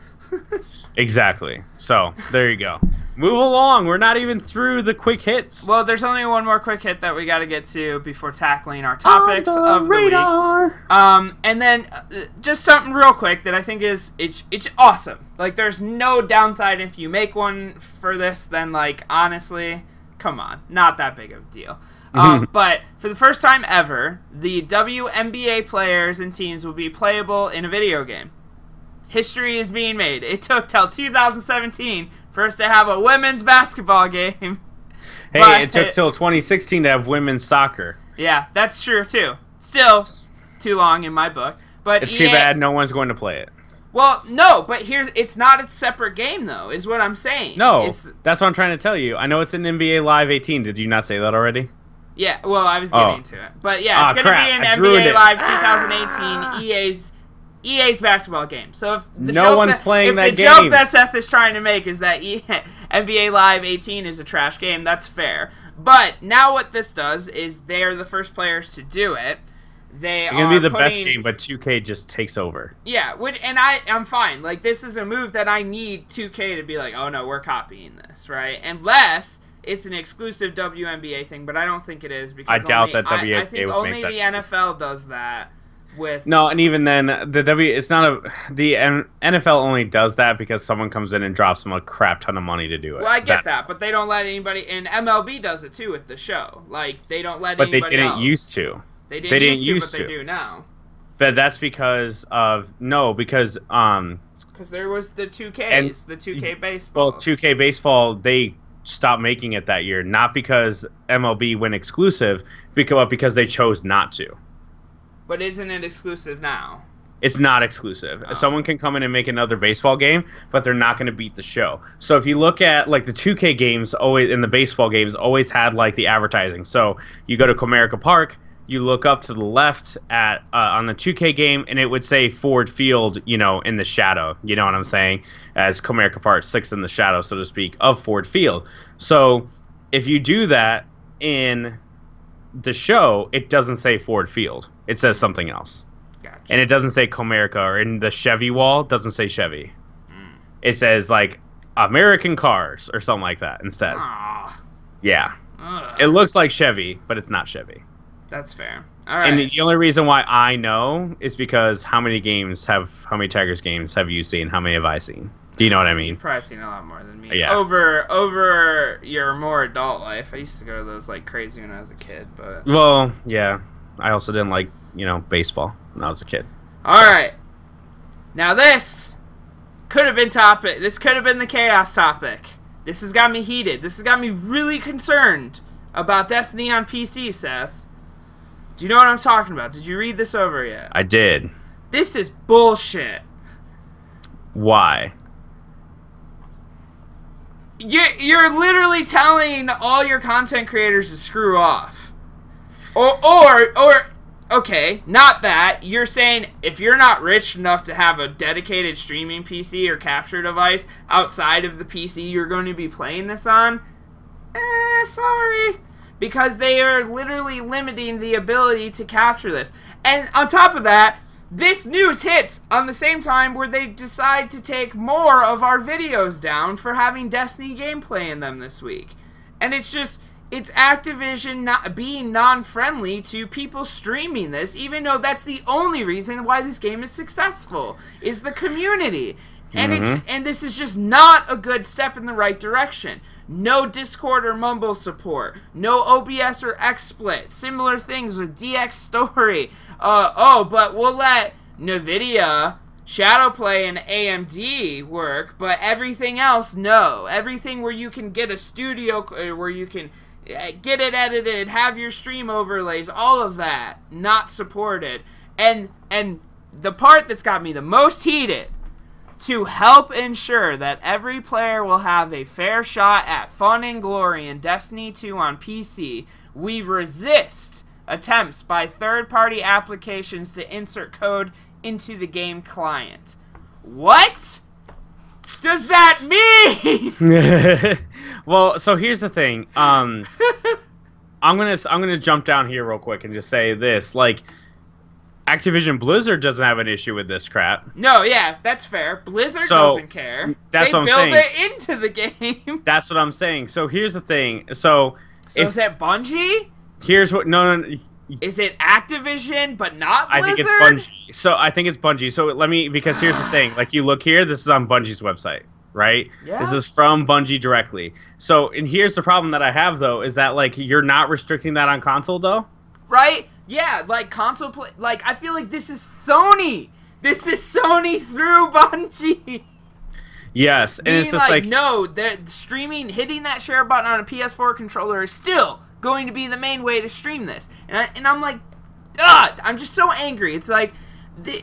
Exactly. So there you go. Move along. We're not even through the quick hits. Well, there's only one more quick hit that we got to get to before tackling our topics of the week. And then just something real quick that I think is it's awesome. Like, there's no downside if you make one for this. Then, like, honestly, come on, not that big of a deal. But for the first time ever, the WNBA players and teams will be playable in a video game. History is being made. It took till 2017 for us to have a women's basketball game. Hey, but it took till 2016 to have women's soccer. Yeah, that's true too. Still too long in my book. But it's too bad no one's going to play it. Well, no, but it's not a separate game though, is what I'm saying. No, that's what I'm trying to tell you. I know it's an NBA Live 18. Did you not say that already? Yeah, well, I was getting to it. But yeah, it's going to be an NBA Live 2018 EA's basketball game. So if the joke that Seth is trying to make is that NBA Live 18 is a trash game, that's fair. But now what this does is they're the first players to do it. It's going to be the best game, but 2K just takes over. Yeah, and I'm fine. Like, this is a move that I need 2K to be like, oh no, we're copying this, right? Unless it's an exclusive WNBA thing, but I don't think it is. Because I doubt that WNBA I think only the NFL does that. No, and even then, the NFL only does that because someone comes in and drops them a crap ton of money to do it. Well, I get that, but they don't let anybody. And MLB does it too with the show. Like, they don't let anybody else. But they didn't used to. They didn't used to, but they do now. But that's because because there was the 2Ks, the 2K baseball. Well, 2K baseball, they stopped making it that year, not because MLB went exclusive, because they chose not to. But isn't it exclusive now? It's not exclusive. Oh. Someone can come in and make another baseball game, but they're not going to beat the show. So if you look at like the 2K games, always in the baseball games, always had like the advertising. So you go to Comerica Park, you look up to the left at on the 2K game, and it would say Ford Field, in the shadow. You know what I'm saying? As Comerica Park sits in the shadow, so to speak, of Ford Field. So if you do that in the show, it doesn't say Ford Field. It says something else. Gotcha. And it doesn't say Comerica, or in the Chevy wall, it doesn't say Chevy. It says like American Cars or something like that instead. Aww. Yeah. Ugh. It looks like Chevy, but it's not Chevy. That's fair. All right. And the only reason why I know is because how many Tigers games have you seen? How many have I seen? Do you know what I mean? You've probably seen a lot more than me. Yeah. Over your more adult life. I used to go to those like crazy when I was a kid, but. Well, yeah. I also didn't like, baseball when I was a kid. All right. Now this could have been topic. This could have been the chaos topic. This has got me heated. This has got me really concerned about Destiny on PC, Seth. Do you know what I'm talking about? Did you read this over yet? I did. This is bullshit. Why? You're literally telling all your content creators to screw off. Or okay, not that. You're saying if you're not rich enough to have a dedicated streaming PC or capture device outside of the PC you're going to be playing this on, sorry. Because they are literally limiting the ability to capture this. And on top of that, this news hits on the same time where they decide to take more of our videos down for having Destiny gameplay in them this week. And it's Activision not being non-friendly to people streaming this, even though that's the only reason why this game is successful, is the community. And and this is just not a good step in the right direction. No Discord or Mumble support. No OBS or XSplit. Similar things with DX Story. But we'll let NVIDIA, Shadowplay, and AMD work, but everything else, no. Everything where you can get a studio, where you can get it edited, have your stream overlays, all of that, not supported. And the part that's got me the most heated, to help ensure that every player will have a fair shot at fun and glory in Destiny 2 on PC, we resist attempts by third-party applications to insert code into the game client. What does that mean? Well, so here's the thing. I'm gonna jump down here real quick and just say this. Like, Activision Blizzard doesn't have an issue with this crap. No, yeah, that's fair. Blizzard doesn't care. That's what I'm saying. They build it into the game. That's what I'm saying. So here's the thing. So is that Bungie? Here's what. No. Is it Activision, but not Blizzard? I think it's Bungie. So I think it's Bungie. So because here's the thing. Like, you look here, this is on Bungie's website, right? Yeah. This is from Bungie directly. So, and here's the problem that I have, though, is that, like, you're not restricting that on console, though? Right? Yeah, like, console play... Like, I feel like this is Sony. This is Sony through Bungie. Yes, and it's just like... No, streaming, hitting that share button on a PS4 controller is still going to be the main way to stream this. And I'm like, ugh, I'm just so angry. It's like,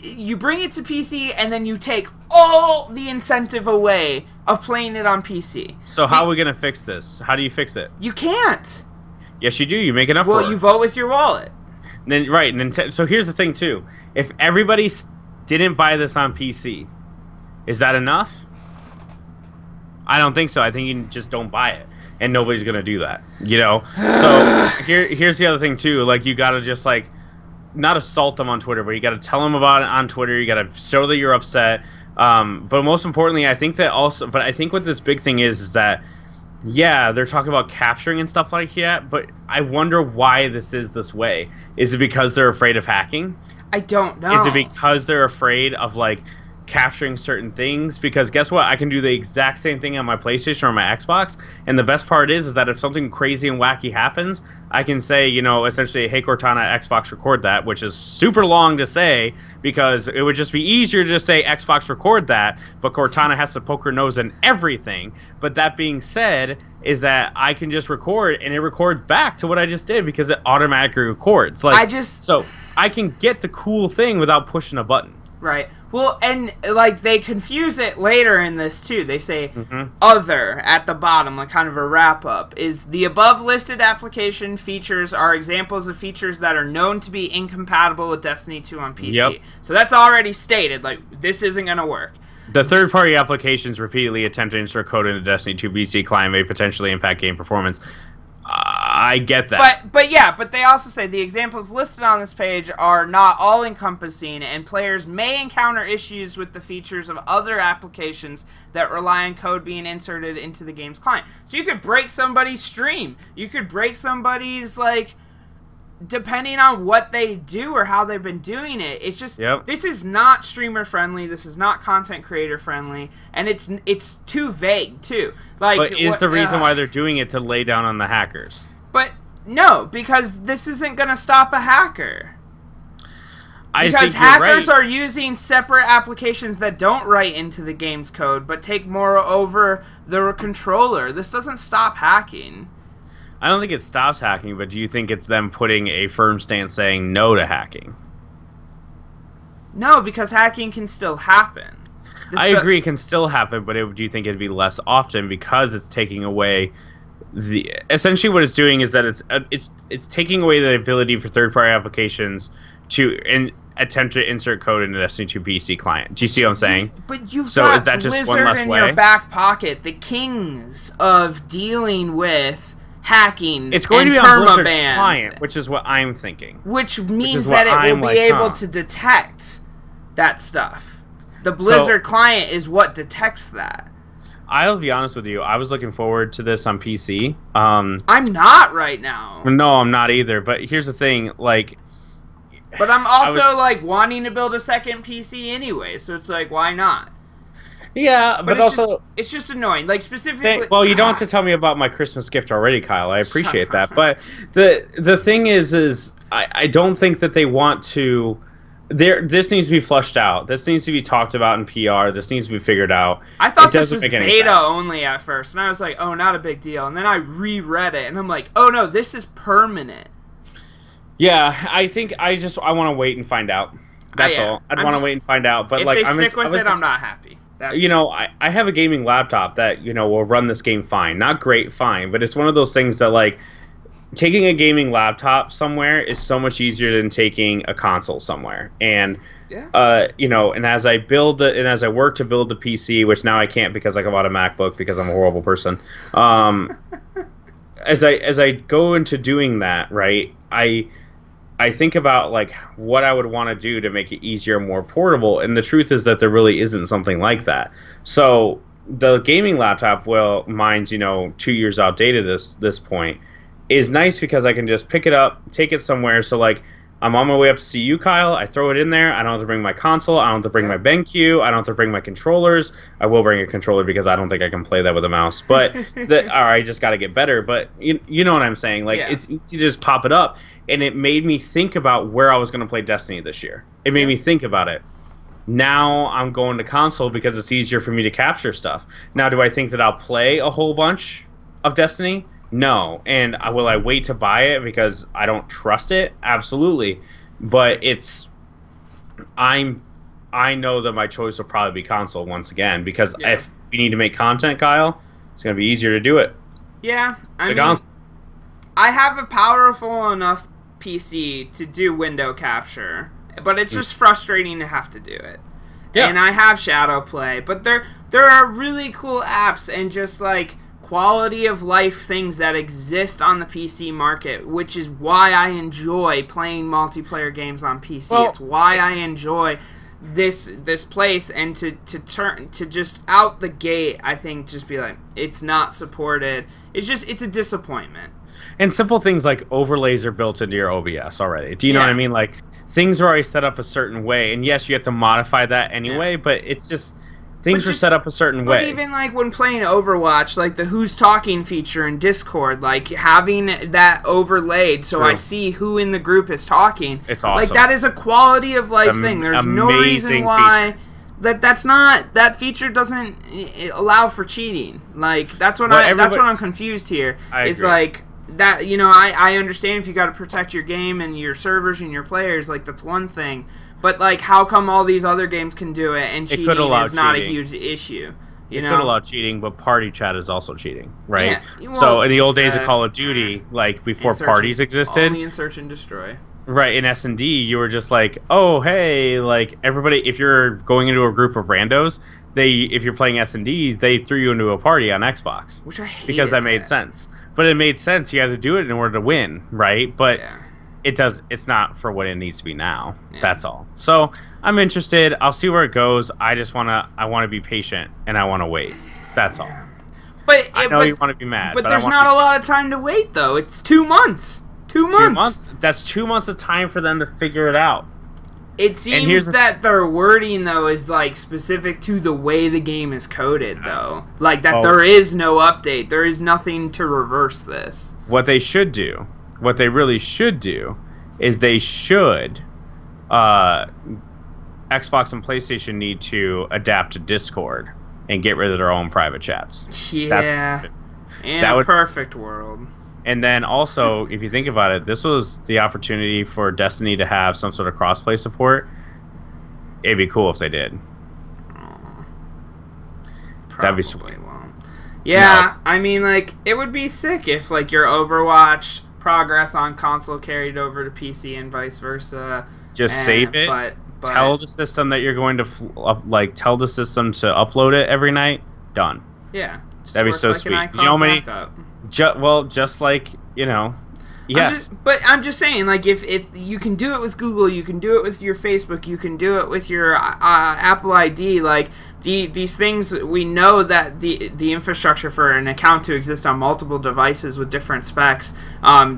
you bring it to PC and then you take all the incentive away of playing it on PC. So how are we going to fix this? How do you fix it? You can't. Yes, you do. You make it up for it. Well, you vote with your wallet. Then, right. So here's the thing, too. If everybody didn't buy this on PC, is that enough? I don't think so. I think you just don't buy it. And nobody's gonna do that, you know. So here's the other thing too. Like, you gotta just, like, not assault them on Twitter, but you gotta tell them about it on Twitter. You gotta show that you're upset. But most importantly, I think that also. But I think what this big thing is that, yeah, they're talking about capturing and stuff like that. But I wonder why this is this way. Is it because they're afraid of hacking? I don't know. Is it because they're afraid of, like, capturing certain things? Because guess what, I can do the exact same thing on my PlayStation or my Xbox, and the best part is that if something crazy and wacky happens, I can say, you know, essentially, hey Cortana, Xbox record that, which is super long to say because it would just be easier to just say Xbox record that, but Cortana has to poke her nose in everything. But that being said, is that I can just record and it records back to what I just did because it automatically records. Like, so I can get the cool thing without pushing a button. Right. Well, and, like, they confuse it later in this, too. They say, other, at the bottom, like, kind of a wrap-up, is the above-listed application features are examples of features that are known to be incompatible with Destiny 2 on PC. Yep. So that's already stated, like, this isn't going to work. The third-party applications repeatedly attempt to insert code into Destiny 2 PC client may potentially impact game performance. I get that. But they also say the examples listed on this page are not all-encompassing, and players may encounter issues with the features of other applications that rely on code being inserted into the game's client. So you could break somebody's stream. You could break somebody's, like, depending on what they do or how they've been doing it. It's just, this is not streamer-friendly. This is not content creator-friendly, and it's too vague, too. Like, but is the reason why they're doing it to lay down on the hackers? But no, because this isn't going to stop a hacker. Because hackers are using separate applications that don't write into the game's code, but take more over the controller. This doesn't stop hacking. I don't think it stops hacking, but do you think it's them putting a firm stance saying no to hacking? No, because hacking can still happen. I agree it can still happen, but do you think it'd be less often because it's taking away the... Essentially what it's doing is that it's taking away the ability for third-party applications to attempt to insert code into Destiny 2 PC client. Do you see what I'm saying? But you've got Blizzard in your back pocket, the kings of dealing with hacking. It's going to be on Blizzard's client, which is what I'm thinking. Which means that it will be able to detect that stuff. The Blizzard client is what detects that. I'll be honest with you. I was looking forward to this on PC. I'm not right now. No, I'm not either. But here's the thing, like... But I'm also, like, wanting to build a second PC anyway, so it's like, why not? Yeah, but also... It's just annoying. Like, specifically... Well, you don't have to tell me about my Christmas gift already, Kyle. I appreciate that. But the thing is I don't think that they want to... This needs to be flushed out. This needs to be talked about in PR. This needs to be figured out. I thought this was beta only at first, and I was like, oh, not a big deal. And then I reread it, and I'm like, oh, no, this is permanent. Yeah, I think I want to wait and find out. That's all. I'd want to wait and find out. But if they stick with it, I'm not happy. You know, I have a gaming laptop that, you know, will run this game fine. Not great, fine. But it's one of those things that, like, taking a gaming laptop somewhere is so much easier than taking a console somewhere. And you know, and as I work to build the PC, which now I can't because I bought a MacBook because I'm a horrible person. As I go into doing that, right, I think about like what I would want to do to make it easier and more portable, and the truth is that there really isn't something like that. So the gaming laptop, well, mine's 2 years outdated at this point, is nice because I can just pick it up, take it somewhere. So like I'm on my way up to see you, Kyle. I throw it in there. I don't have to bring my console. I don't have to bring my BenQ. I don't have to bring my controllers. I will bring a controller because I don't think I can play that with a mouse. But I just got to get better. But you know what I'm saying? Like it's easy to just pop it up, and it made me think about where I was going to play Destiny this year. It made me think about it. Now I'm going to console because it's easier for me to capture stuff. Now, do I think that I'll play a whole bunch of Destiny? No. And will I wait to buy it because I don't trust it? Absolutely. But I know that my choice will probably be console once again, because if we need to make content, Kyle, it's going to be easier to do it. Yeah. I have a powerful enough PC to do window capture, but it's just frustrating to have to do it. Yeah. And I have Shadow Play, but there are really cool apps and just like quality of life things that exist on the PC market, which is why I enjoy playing multiplayer games on PC. Well, it's why I enjoy this place, and to just out the gate, I think just be like, it's not supported. It's a disappointment. And simple things like overlays are built into your OBS already. Do you know what I mean? Like things are already set up a certain way, and yes, you have to modify that anyway, but it's just things are set up a certain way. But even like when playing Overwatch, like the Who's Talking feature in Discord, like having that overlaid so I see who in the group is talking. It's awesome. Like that is a quality of life thing. There's no reason why that feature doesn't allow for cheating. Like that's what I'm confused here. It's like that, I understand if you got to protect your game and your servers and your players, like that's one thing. But like, how come all these other games can do it and cheating is not a huge issue? It could allow cheating, but party chat is also cheating, right? Yeah. Well, so in the old days of Call of Duty, like before parties existed, only in search and destroy. Right, in S&D, you were just like, oh, hey, like everybody, if you're going into a group of randos, if you're playing S&D, they threw you into a party on Xbox, which I hated because that made sense. But it made sense. You had to do it in order to win, right? But it's not for what it needs to be now. That's all. So I'm interested. I'll see where it goes. I want to be patient, and I want to wait. That's all. But I know you want to be mad, but there's not a lot of time to wait, though. It's 2 months. 2 months. 2 months. That's 2 months of time for them to figure it out. It seems that their wording, though, is like specific to the way the game is coded, though. Like that there is no update. There is nothing to reverse this. What they should do, what they really should do, is they should, Xbox and PlayStation need to adapt to Discord and get rid of their own private chats. Yeah. In a perfect world. And then also, if you think about it, this was the opportunity for Destiny to have some sort of crossplay support. It'd be cool if they did. That'd be sweet. Yeah, no. I mean, like, it would be sick if, like, your Overwatch progress on console carried over to PC and vice versa. Just save it. But tell the system that you're going to, tell the system to upload it every night. Done. Yeah. That'd be so sweet. You know how many... just like, yes. I'm just saying, like, if you can do it with Google, you can do it with your Facebook, you can do it with your Apple ID, like, these things, we know that the infrastructure for an account to exist on multiple devices with different specs,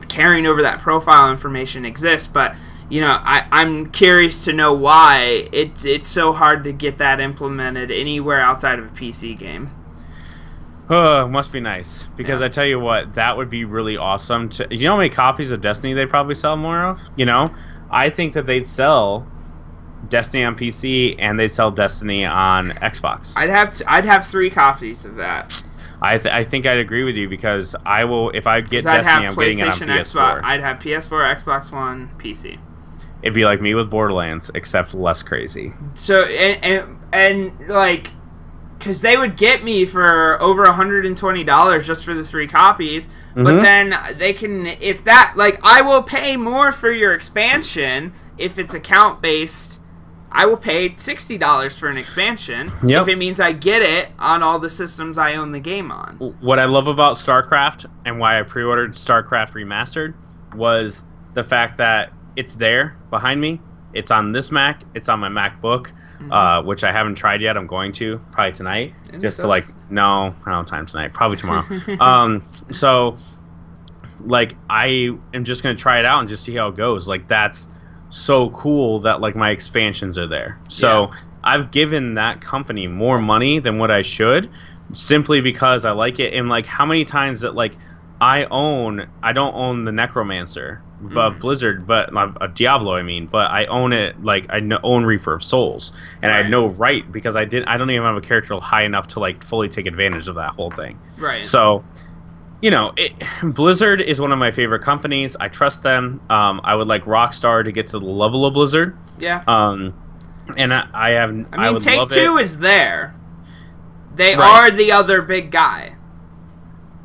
carrying over that profile information exists, but, I'm curious to know why it's so hard to get that implemented anywhere outside of a PC game. Oh, must be nice. Because I tell you what, that would be really awesome. You know how many copies of Destiny they'd probably sell more of? I think that they'd sell Destiny on PC and they'd sell Destiny on Xbox. I'd have 3 copies of that. I think I'd agree with you, because I will, if I get Destiny, I'm getting it on PS4. Xbox, I'd have PS4, Xbox One, PC. It'd be like me with Borderlands, except less crazy. So, and like... because they would get me for over $120 just for the 3 copies. But then they can, if that, like, I will pay more for your expansion if it's account based. I will pay $60 for an expansion if it means I get it on all the systems I own the game on. What I love about StarCraft and why I pre-ordered StarCraft Remastered was the fact that it's there behind me. It's on this Mac. It's on my MacBook, which I haven't tried yet. I'm going to probably tonight, just to like. No, I don't have time tonight. Probably tomorrow. So, like, I am just gonna try it out and just see how it goes. Like, that's so cool that like my expansions are there. So I've given that company more money than what I should, simply because I like it. And like, how many times that like I don't own the Necromancer, but Blizzard, but Diablo, I mean, but I own it. Like, I own Reaper of Souls, and I had no right because I don't even have a character high enough to like fully take advantage of that whole thing. Right. So, you know, Blizzard is one of my favorite companies. I trust them. I would like Rockstar to get to the level of Blizzard. Yeah. And I mean, Take-Two is there. They are the other big guy.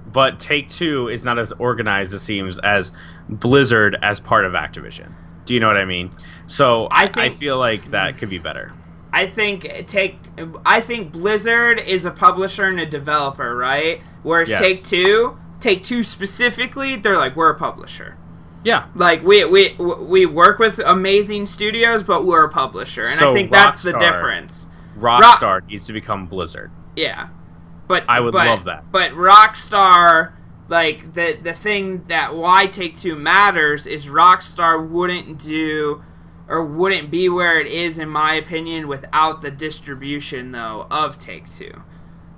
But Take-Two is not as organized, it seems, as Blizzard as part of Activision. Do you know what I mean? So I feel like that could be better. I think Blizzard is a publisher and a developer, right? Whereas Take-Two specifically, they're like, we're a publisher. Yeah. Like, we work with amazing studios, but we're a publisher. And so I think that's the difference. Rockstar needs to become Blizzard. Yeah. I would love that. But Rockstar, like, the thing that why Take-Two matters is Rockstar wouldn't be where it is, in my opinion, without the distribution, though, of Take-Two.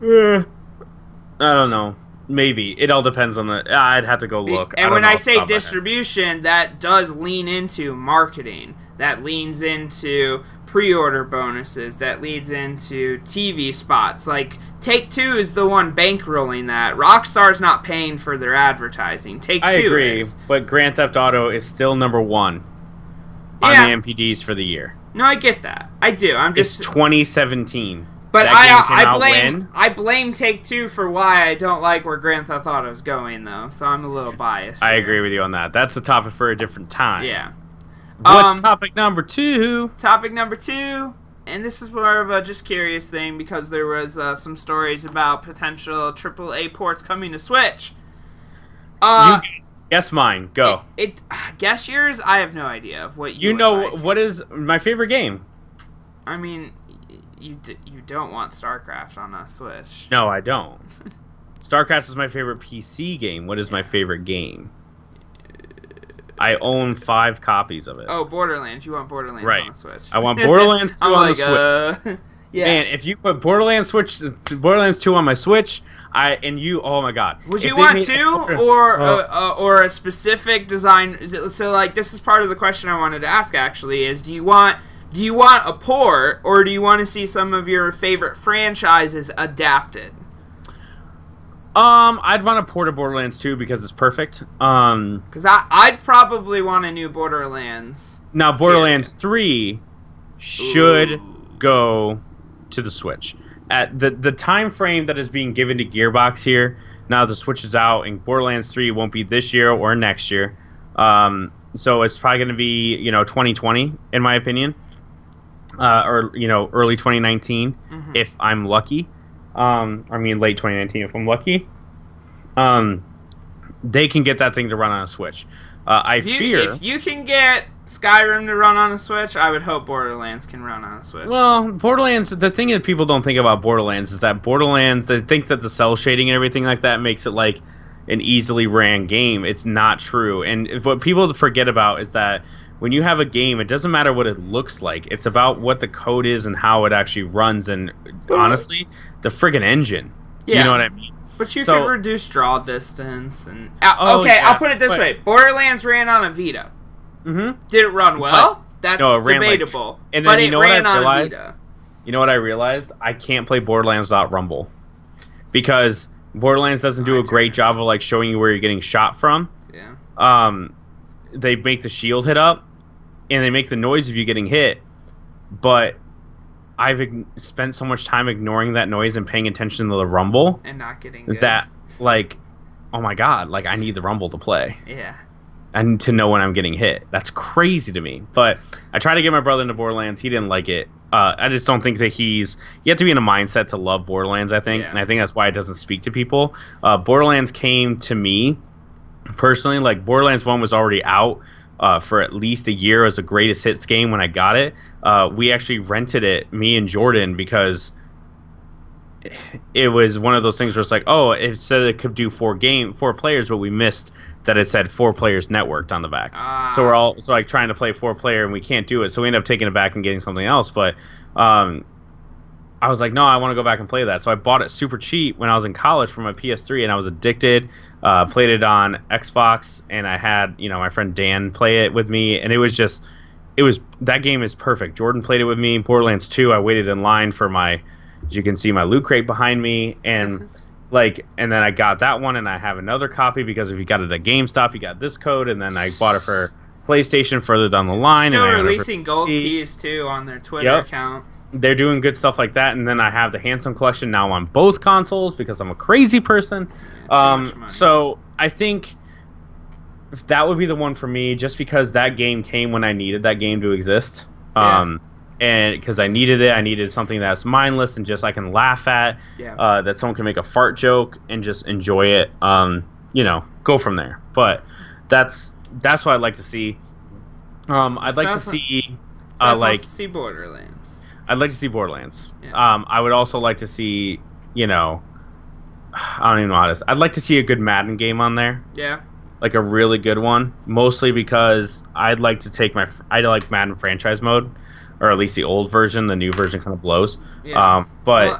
I don't know. Maybe. It all depends on the... I'd have to go look. And when I say distribution, that does lean into marketing. That leans into pre-order bonuses. That leads into TV spots. Like, Take-Two is the one bankrolling that. Rockstar's not paying for their advertising. Take-Two I agree, but Grand Theft Auto is still number 1 on the MPDs for the year. No, I get that. I do. It's 2017. But I blame Take-Two for why I don't like where Grand Theft Auto is going, though. So I'm a little biased. I agree with you on that. That's a topic for a different time. Yeah. What's topic number 2? Topic number 2, and this is more of a just curious thing because there was some stories about potential AAA ports coming to Switch. Guess mine. Go. Guess yours. I have no idea what you know. Like. What is my favorite game? I mean, you don't want StarCraft on a Switch. No, I don't. StarCraft is my favorite PC game. What is my favorite game? I own 5 copies of it. Oh, Borderlands. You want Borderlands on the Switch. I want Borderlands 2 on the Switch. Yeah. Man, if you put Borderlands 2 on my Switch, oh my god. Would you want 2 or a specific design? So, like, this is part of the question I wanted to ask, actually, is do you want a port, or do you want to see some of your favorite franchises adapted? I'd want a port of Borderlands 2 because it's perfect. Because I'd probably want a new Borderlands. Now, Borderlands 3 should go to the Switch. At the time frame that is being given to Gearbox here, now the Switch is out, and Borderlands 3 won't be this year or next year. So it's probably going to be, 2020, in my opinion. Or, early 2019, if I'm lucky. Late 2019 if I'm lucky. They can get that thing to run on a Switch. If you can get Skyrim to run on a Switch, I would hope Borderlands can run on a Switch. Well, Borderlands, the thing that people don't think about Borderlands is that they think that the cell shading and everything like that makes it like an easily ran game. It's not true. And what people forget about is that when you have a game, it doesn't matter what it looks like. It's about what the code is and how it actually runs, and honestly, the friggin' engine. Do you know what I mean? But you can reduce draw distance and... I'll put it this way. Borderlands ran on a Vita. Did it run well? That's debatable. But it ran on a Vita. You know what I realized? I can't play Borderlands without Rumble. Because Borderlands doesn't do a great job of like showing you where you're getting shot from. Yeah. They make the shield hit up, and they make the noise of you getting hit, but spent so much time ignoring that noise and paying attention to the rumble and not getting good. that, like, oh my god, like I need the rumble to play. Yeah. And to know when I'm getting hit. That's crazy to me. But I tried to get my brother into Borderlands. He didn't like it. I just don't think that you have to be in a mindset to love Borderlands, I think. Yeah. And I think that's why it doesn't speak to people. Borderlands came to me, personally, like Borderlands 1 was already out for at least a year as a greatest hits game when I got it. We actually rented it, me and Jordan, because it was one of those things where it's like, oh, it said it could do 4 players, but we missed that it said 4 players networked on the back. So we're all like trying to play 4-player and we can't do it. So we end up taking it back and getting something else. But I was like, no, I want to go back and play that. So I bought it super cheap when I was in college for my PS3, and I was addicted. Played it on Xbox, and I had my friend Dan play it with me, and that game is perfect. Jordan played it with me. Borderlands 2, I waited in line for as you can see, my loot crate behind me, and and then I got that one, and I have another copy because if you got it at GameStop, you got this code, and then I bought it for PlayStation further down the line. Still and releasing gold keys too on their Twitter account. They're doing good stuff like that, and then I have the Handsome Collection now on both consoles because I'm a crazy person. So I think that would be the one for me, just because that game came when I needed that game to exist. And because I needed it, I needed something that's mindless and just I can laugh at, that someone can make a fart joke and just enjoy it. Go from there. But that's what I'd like to see. I'd like to see see Borderlands. I'd like to see Borderlands. Yeah. I would also like to see, I don't even know how to. I'd like to see a good Madden game on there. Yeah. Like a really good one, mostly because I'd like to take I like Madden franchise mode. Or at least the old version. The new version kind of blows. Yeah.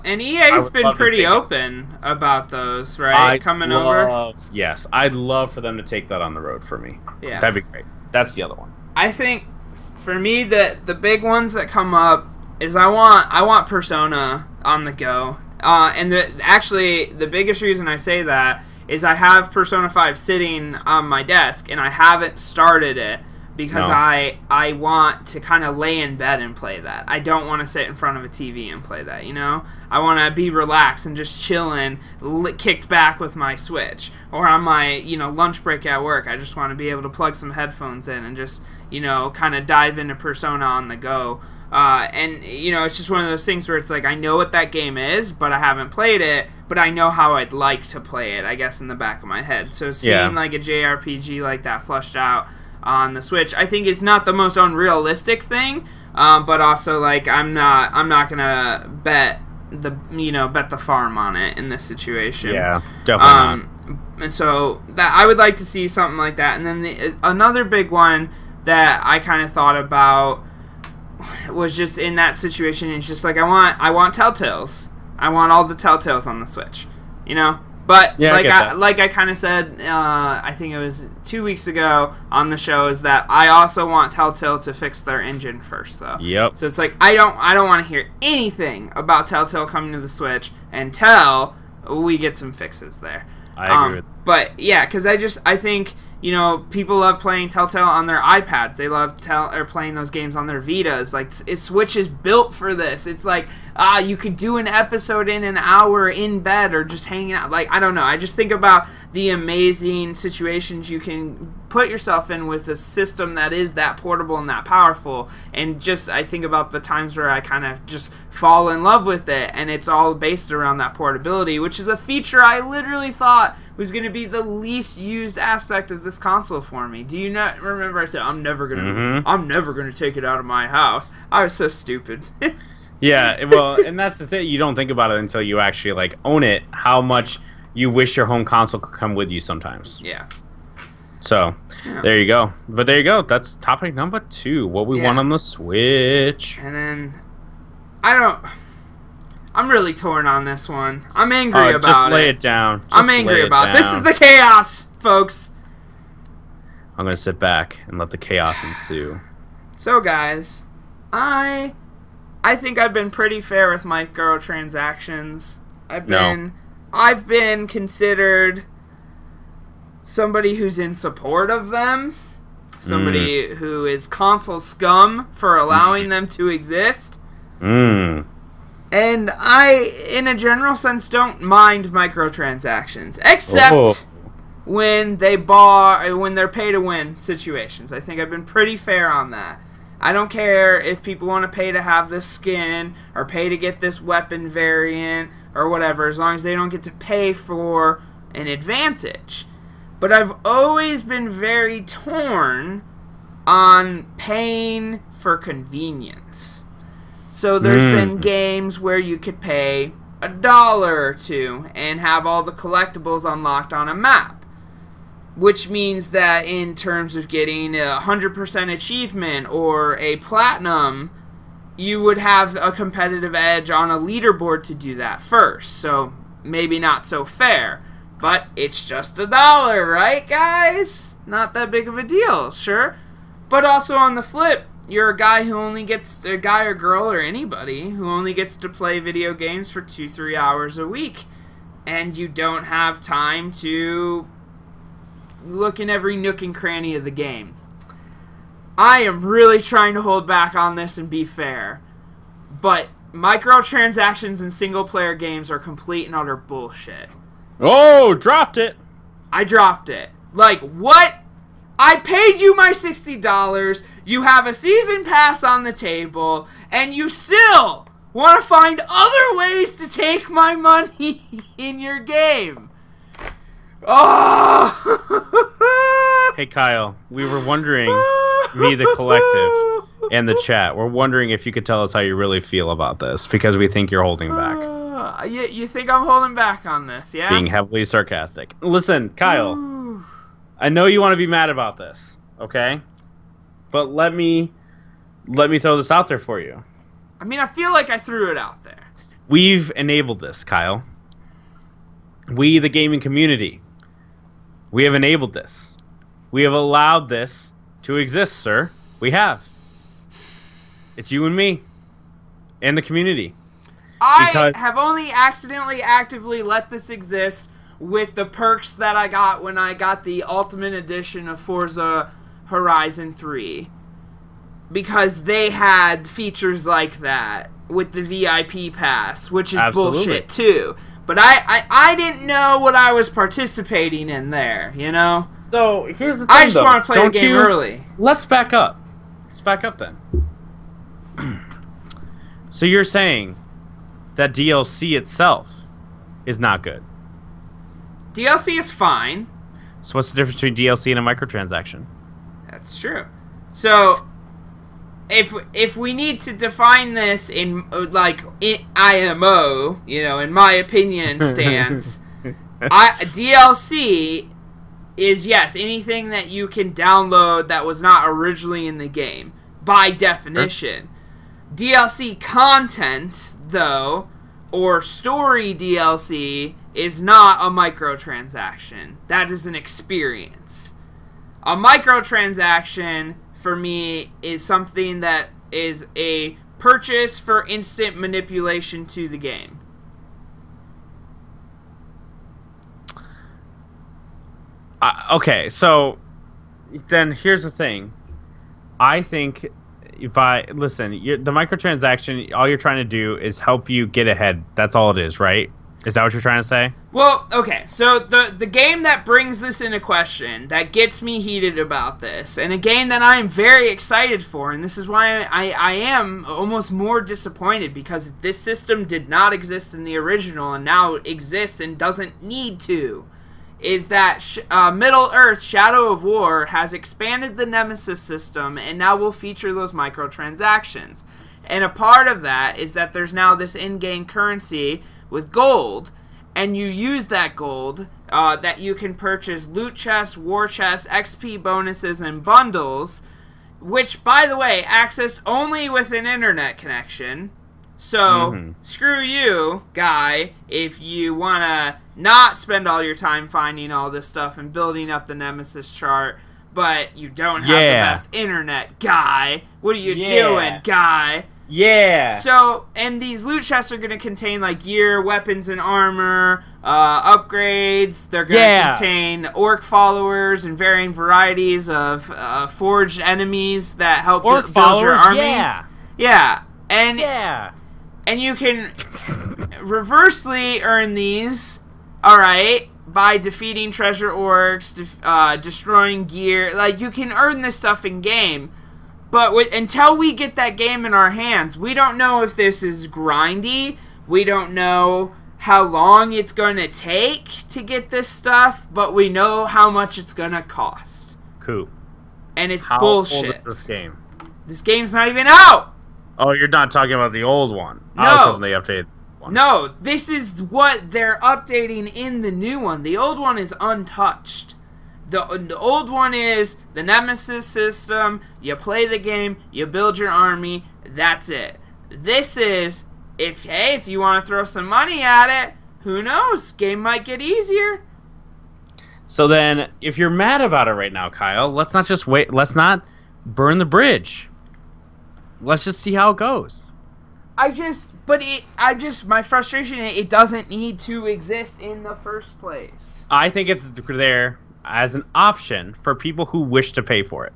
And EA's been pretty open about those, right? Coming over. Yes, I'd love for them to take that on the road for me. Yeah, that'd be great. That's the other one. I think for me the big ones that come up is I want Persona on the go. And the biggest reason I say that is I have Persona 5 sitting on my desk and I haven't started it. Because I want to kind of lay in bed and play that. I don't want to sit in front of a TV and play that, I want to be relaxed and just chilling, kicked back with my Switch. Or on my, lunch break at work, I just want to be able to plug some headphones in and just, kind of dive into Persona on the go. And, it's just one of those things where it's like, I know what that game is, but I haven't played it, but I know how I'd like to play it, I guess, in the back of my head. So seeing, like, a JRPG like that flushed out on the Switch, I think is not the most unrealistic thing, but also like I'm not gonna bet the farm on it in this situation. Yeah, definitely not. And so that I would like to see something like that. And then another big one that I kind of thought about was just in that situation. It's just like I want Telltales. I want all the Telltales on the Switch. But like I kind of said, I think it was 2 weeks ago on the show, is that I also want Telltale to fix their engine first, though. Yep. So it's like I don't want to hear anything about Telltale coming to the Switch until we get some fixes there. I agree with. But yeah, because I think people love playing Telltale on their iPads. They love playing those games on their Vitas. Like, Switch is built for this. It's like, you could do an episode in an hour in bed or just hanging out. Like, I don't know. I just think about the amazing situations you can put yourself in with a system that is that portable and that powerful. And just, I think about the times where I kind of just fall in love with it. And it's all based around that portability, which is a feature I literally thought was going to be the least used aspect of this console for me. Do you not remember I said I'm never going to take it out of my house? I was so stupid. Yeah, well, and that's the thing. You don't think about it until you actually like own it, how much you wish your home console could come with you sometimes. Yeah. So, there you go. But there you go. That's topic number 2, what we want on the Switch. And then I'm really torn on this one. I'm angry about it. Just lay it down. I'm angry about it. This is the chaos, folks. I'm going to sit back and let the chaos ensue. So, guys, I think I've been pretty fair with microtransactions. I've been considered somebody who's in support of them. Somebody who is console scum for allowing them to exist. Mm. And I, in a general sense, don't mind microtransactions, except when they're pay to win situations. I think I've been pretty fair on that. I don't care if people want to pay to have this skin or pay to get this weapon variant or whatever, as long as they don't get to pay for an advantage. But I've always been very torn on paying for convenience. So there's been games where you could pay $1 or $2 and have all the collectibles unlocked on a map. Which means that in terms of getting a 100% achievement or a platinum, you would have a competitive edge on a leaderboard to do that first. So maybe not so fair. But it's just $1, right, guys? Not that big of a deal, sure. But also on the flip, you're a guy or girl or anybody who only gets to play video games for 2-3 hours a week. And you don't have time to look in every nook and cranny of the game. I am really trying to hold back on this and be fair. But microtransactions in single-player games are complete and utter bullshit. Oh, dropped it. I dropped it. Like, what? I paid you my $60, you have a season pass on the table, and you still want to find other ways to take my money in your game. Oh! Hey, Kyle, we were wondering, me, the collective, and the chat, we're wondering if you could tell us how you really feel about this, because we think you're holding back. You think I'm holding back on this, yeah? Being heavily sarcastic. Listen, Kyle, I know you want to be mad about this, okay? But let me throw this out there for you. I mean, I feel like I threw it out there. We've enabled this, Kyle. We, the gaming community, we have enabled this. We have allowed this to exist, sir. We have. It's you and me. And the community. I have only accidentally actively let this exist with the perks that I got when I got the Ultimate Edition of Forza Horizon 3. Because they had features like that with the VIP pass, which is bullshit too. But I didn't know what I was participating in there, you know? So, here's the thing, I just want to play the game early. Let's back up. Let's back up then. So you're saying that DLC itself is not good? DLC is fine. So what's the difference between DLC and a microtransaction? That's true. So, if we need to define this in IMO, you know, in my opinion stance, DLC is, yes, anything that you can download that was not originally in the game, by definition. Sure. DLC content, though, or story DLC, is not a microtransaction. That is an experience. A microtransaction, for me, is something that is a purchase for instant manipulation to the game. Okay, so then here's the thing. I think the microtransaction, all you're trying to do is help you get ahead. That's all it is, right? Is that what you're trying to say? Well, okay, so the game that brings this into question, that gets me heated about this, and a game that I am very excited for, and this is why I am almost more disappointed, because this system did not exist in the original, and now exists and doesn't need to, is that Middle-earth Shadow of War has expanded the Nemesis system and now will feature those microtransactions. And a part of that is that there's now this in-game currency with gold, and you use that gold that you can purchase loot chests, war chests, XP bonuses, and bundles, which, by the way, access only with an internet connection. So, screw you, guy, if you want to not spend all your time finding all this stuff and building up the Nemesis chart, but you don't have the best internet, guy. What are you doing, guy? Yeah. So, and these loot chests are going to contain, like, gear, weapons and armor, upgrades. They're going to contain orc followers and varying varieties of forged enemies that help build your army. Yeah. Yeah. And Yeah. And you can reversely earn these, alright, by defeating treasure orcs, destroying gear. Like, you can earn this stuff in-game, but until we get that game in our hands, we don't know if this is grindy. We don't know how long it's going to take to get this stuff, but we know how much it's going to cost. Cool. And it's How bullshit. old is this game? This game's not even out! Oh, you're not talking about the old one. No. I was hoping they updated one. No, this is what they're updating in the new one. The old one is untouched. The old one is the Nemesis system. You play the game, you build your army, that's it. This is, if you want to throw some money at it, who knows? Game might get easier. So then, if you're mad about it right now, Kyle, let's not just wait. Let's not burn the bridge. Let's just see how it goes. My frustration, it doesn't need to exist in the first place. I think it's there as an option for people who wish to pay for it.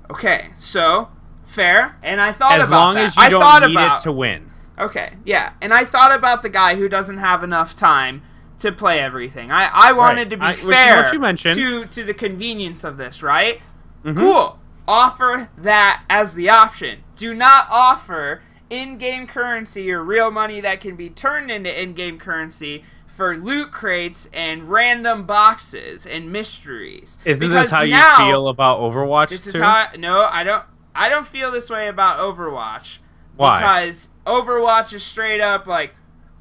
Okay, so, fair, and I thought about that. As long as you don't need it to win. Okay, yeah, and I thought about the guy who doesn't have enough time to play everything. I wanted to be fair what you mentioned. to the convenience of this, right? Mm-hmm. Cool. Offer that as the option. Do not offer in-game currency or real money that can be turned into in-game currency for loot crates and random boxes and mysteries. Isn't because this how you feel about Overwatch This is too? how I don't feel this way about Overwatch. Why? Because Overwatch is straight up like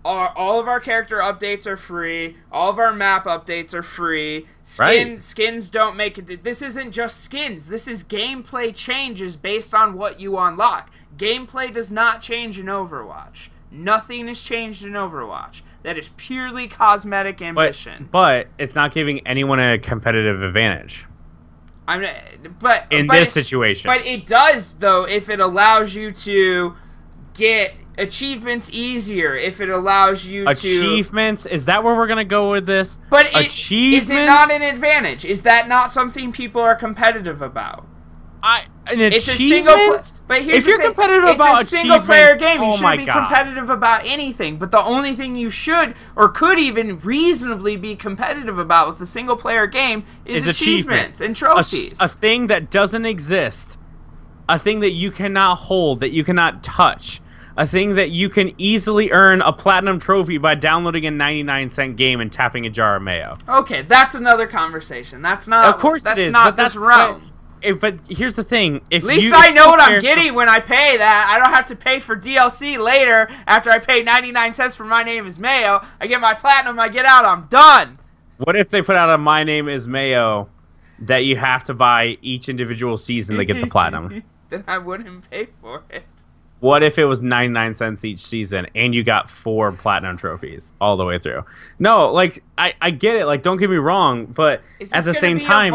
all of our character updates are free. All of our map updates are free. Skins don't make it. This isn't just skins. This is gameplay changes based on what you unlock. Gameplay does not change in Overwatch. Nothing is changed in Overwatch. That is purely cosmetic ambition. But it's not giving anyone a competitive advantage. This situation. But it does, though, if it allows you to get achievements easier, if it allows you Achievements? Is that where we're going to go with this? But Achievements? Is it not an advantage? Is that not something people are competitive about? It's a single but here's if you're competitive about it's a single player game. You shouldn't be God. competitive about anything. But the only thing you should or could even reasonably be competitive about with a single player game is achievements and trophies. A thing that doesn't exist. A thing that you cannot hold, that you cannot touch. A thing that you can easily earn a platinum trophy by downloading a 99-cent game and tapping a jar of mayo. Okay, that's another conversation. That's not. Of course that's it is. not this realm. But here's the thing. At least I know what I'm getting when I pay that. I don't have to pay for DLC later after I pay 99 cents for My Name is Mayo. I get my platinum, I get out, I'm done. What if they put out a My Name is Mayo that you have to buy each individual season to get the platinum? Then I wouldn't pay for it. What if it was 99 cents each season and you got 4 platinum trophies all the way through? No, like, I get it. Like, don't get me wrong. But at the same time,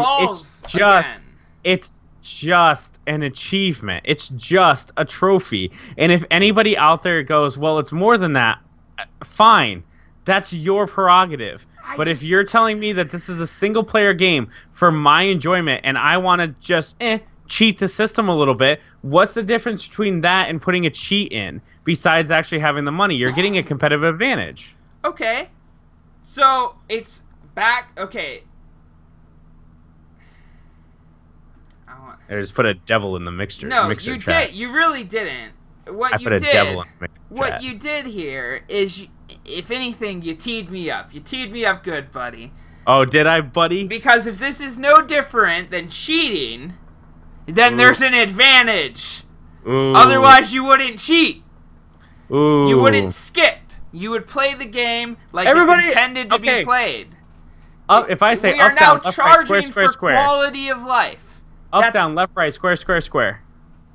it's just an achievement. It's just a trophy. And if anybody out there goes, well, it's more than that, fine. That's your prerogative. But if you're telling me that this is a single-player game for my enjoyment and I want to just cheat the system a little bit, what's the difference between that and putting a cheat in besides actually having the money? You're getting a competitive advantage. Okay. So, it's back... Okay. I just put a devil in the mixer. No, mixer you chat. did. You really didn't. What you did here is, if anything, you teed me up. You teed me up good, buddy. Oh, did I, buddy? Because if this is no different than cheating, then there's an advantage. Ooh. Otherwise, you wouldn't cheat. Ooh. You wouldn't skip. You would play the game like Everybody, it's intended to be played. If I say we are up, down, now left, charging right, square, square, for square. quality of life. Up, down, left, right, square, square, square.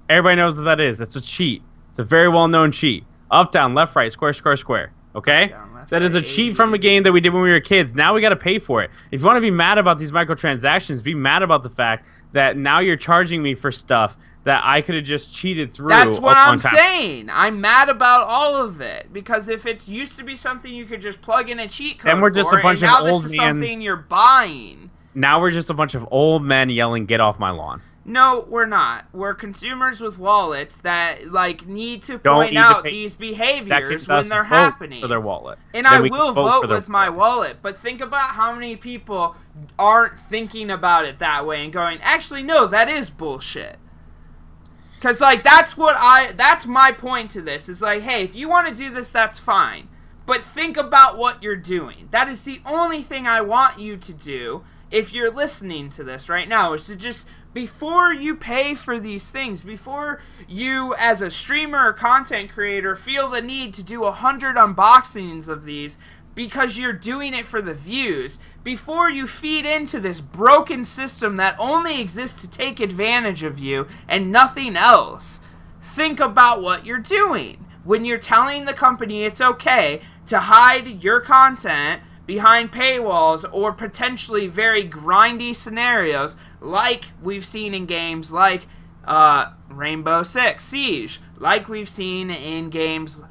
Everybody knows what that is. It's a cheat. It's a very well-known cheat. Up, down, left, right, square, square, square. Okay? Down, left, that is a right, cheat from a game that we did when we were kids. Now we got to pay for it. If you want to be mad about these microtransactions, be mad about the fact that now you're charging me for stuff that I could have just cheated through. That's what I'm saying. I'm mad about all of it because if it used to be something you could just plug in a cheat code, then we're just for, a bunch and of now old this is men. something you're buying. Now we're just a bunch of old men yelling, "Get off my lawn!" No, we're not. We're consumers with wallets that like need to point out these behaviors when they're happening. For their wallet. And I will vote with my wallet, but think about how many people aren't thinking about it that way and going, actually, no, that is bullshit. Because like that's my point to this. Is like, hey, if you want to do this, that's fine. But think about what you're doing. That is the only thing I want you to do if you're listening to this right now, is to just, before you pay for these things, before you as a streamer or content creator feel the need to do 100 unboxings of these because you're doing it for the views, before you feed into this broken system that only exists to take advantage of you and nothing else, think about what you're doing. When you're telling the company it's okay to hide your content behind paywalls or potentially very grindy scenarios like we've seen in games like Rainbow Six Siege, like we've seen in games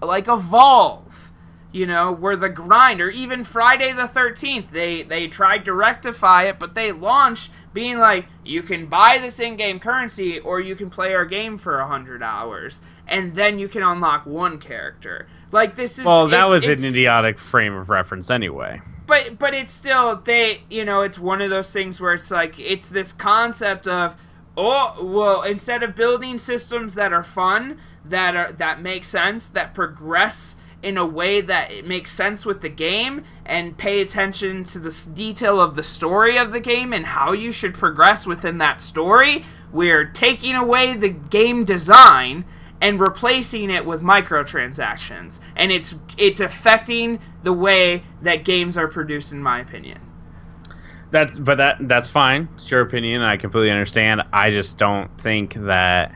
like Evolve, you know, where the grind, or even Friday the 13th, they tried to rectify it, but they launched being like, you can buy this in-game currency or you can play our game for 100 hours and then you can unlock one character. Like, this is... Well, that was an idiotic frame of reference anyway. But it's still, it's one of those things where it's like, it's this concept of, oh, well, instead of building systems that are fun, that make sense, that progress in a way that it makes sense with the game, and pay attention to the detail of the story of the game and how you should progress within that story, we're taking away the game design and replacing it with microtransactions. And it's affecting the way that games are produced, in my opinion. That's fine. It's your opinion. I completely understand. I just don't think that...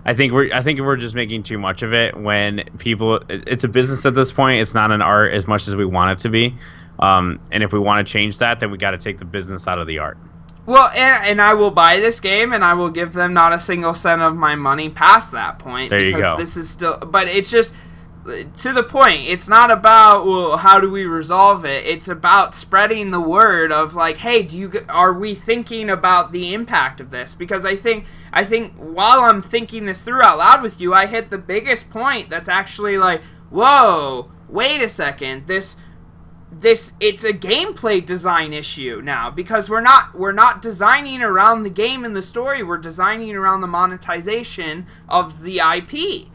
I think we're just making too much of it when people... It's a business at this point. It's not an art as much as we want it to be. And if we want to change that, then we got to take the business out of the art. Well, and I will buy this game, and I will give them not a single cent of my money past that point. There you go. This is still... But it's just... To the point, it's not about, well, how do we resolve it? It's about spreading the word of like, hey, are we thinking about the impact of this? Because I think while I'm thinking this through out loud with you, I hit the biggest point that's actually like, whoa, wait a second, it's a gameplay design issue now, because we're not designing around the game and the story, we're designing around the monetization of the IP.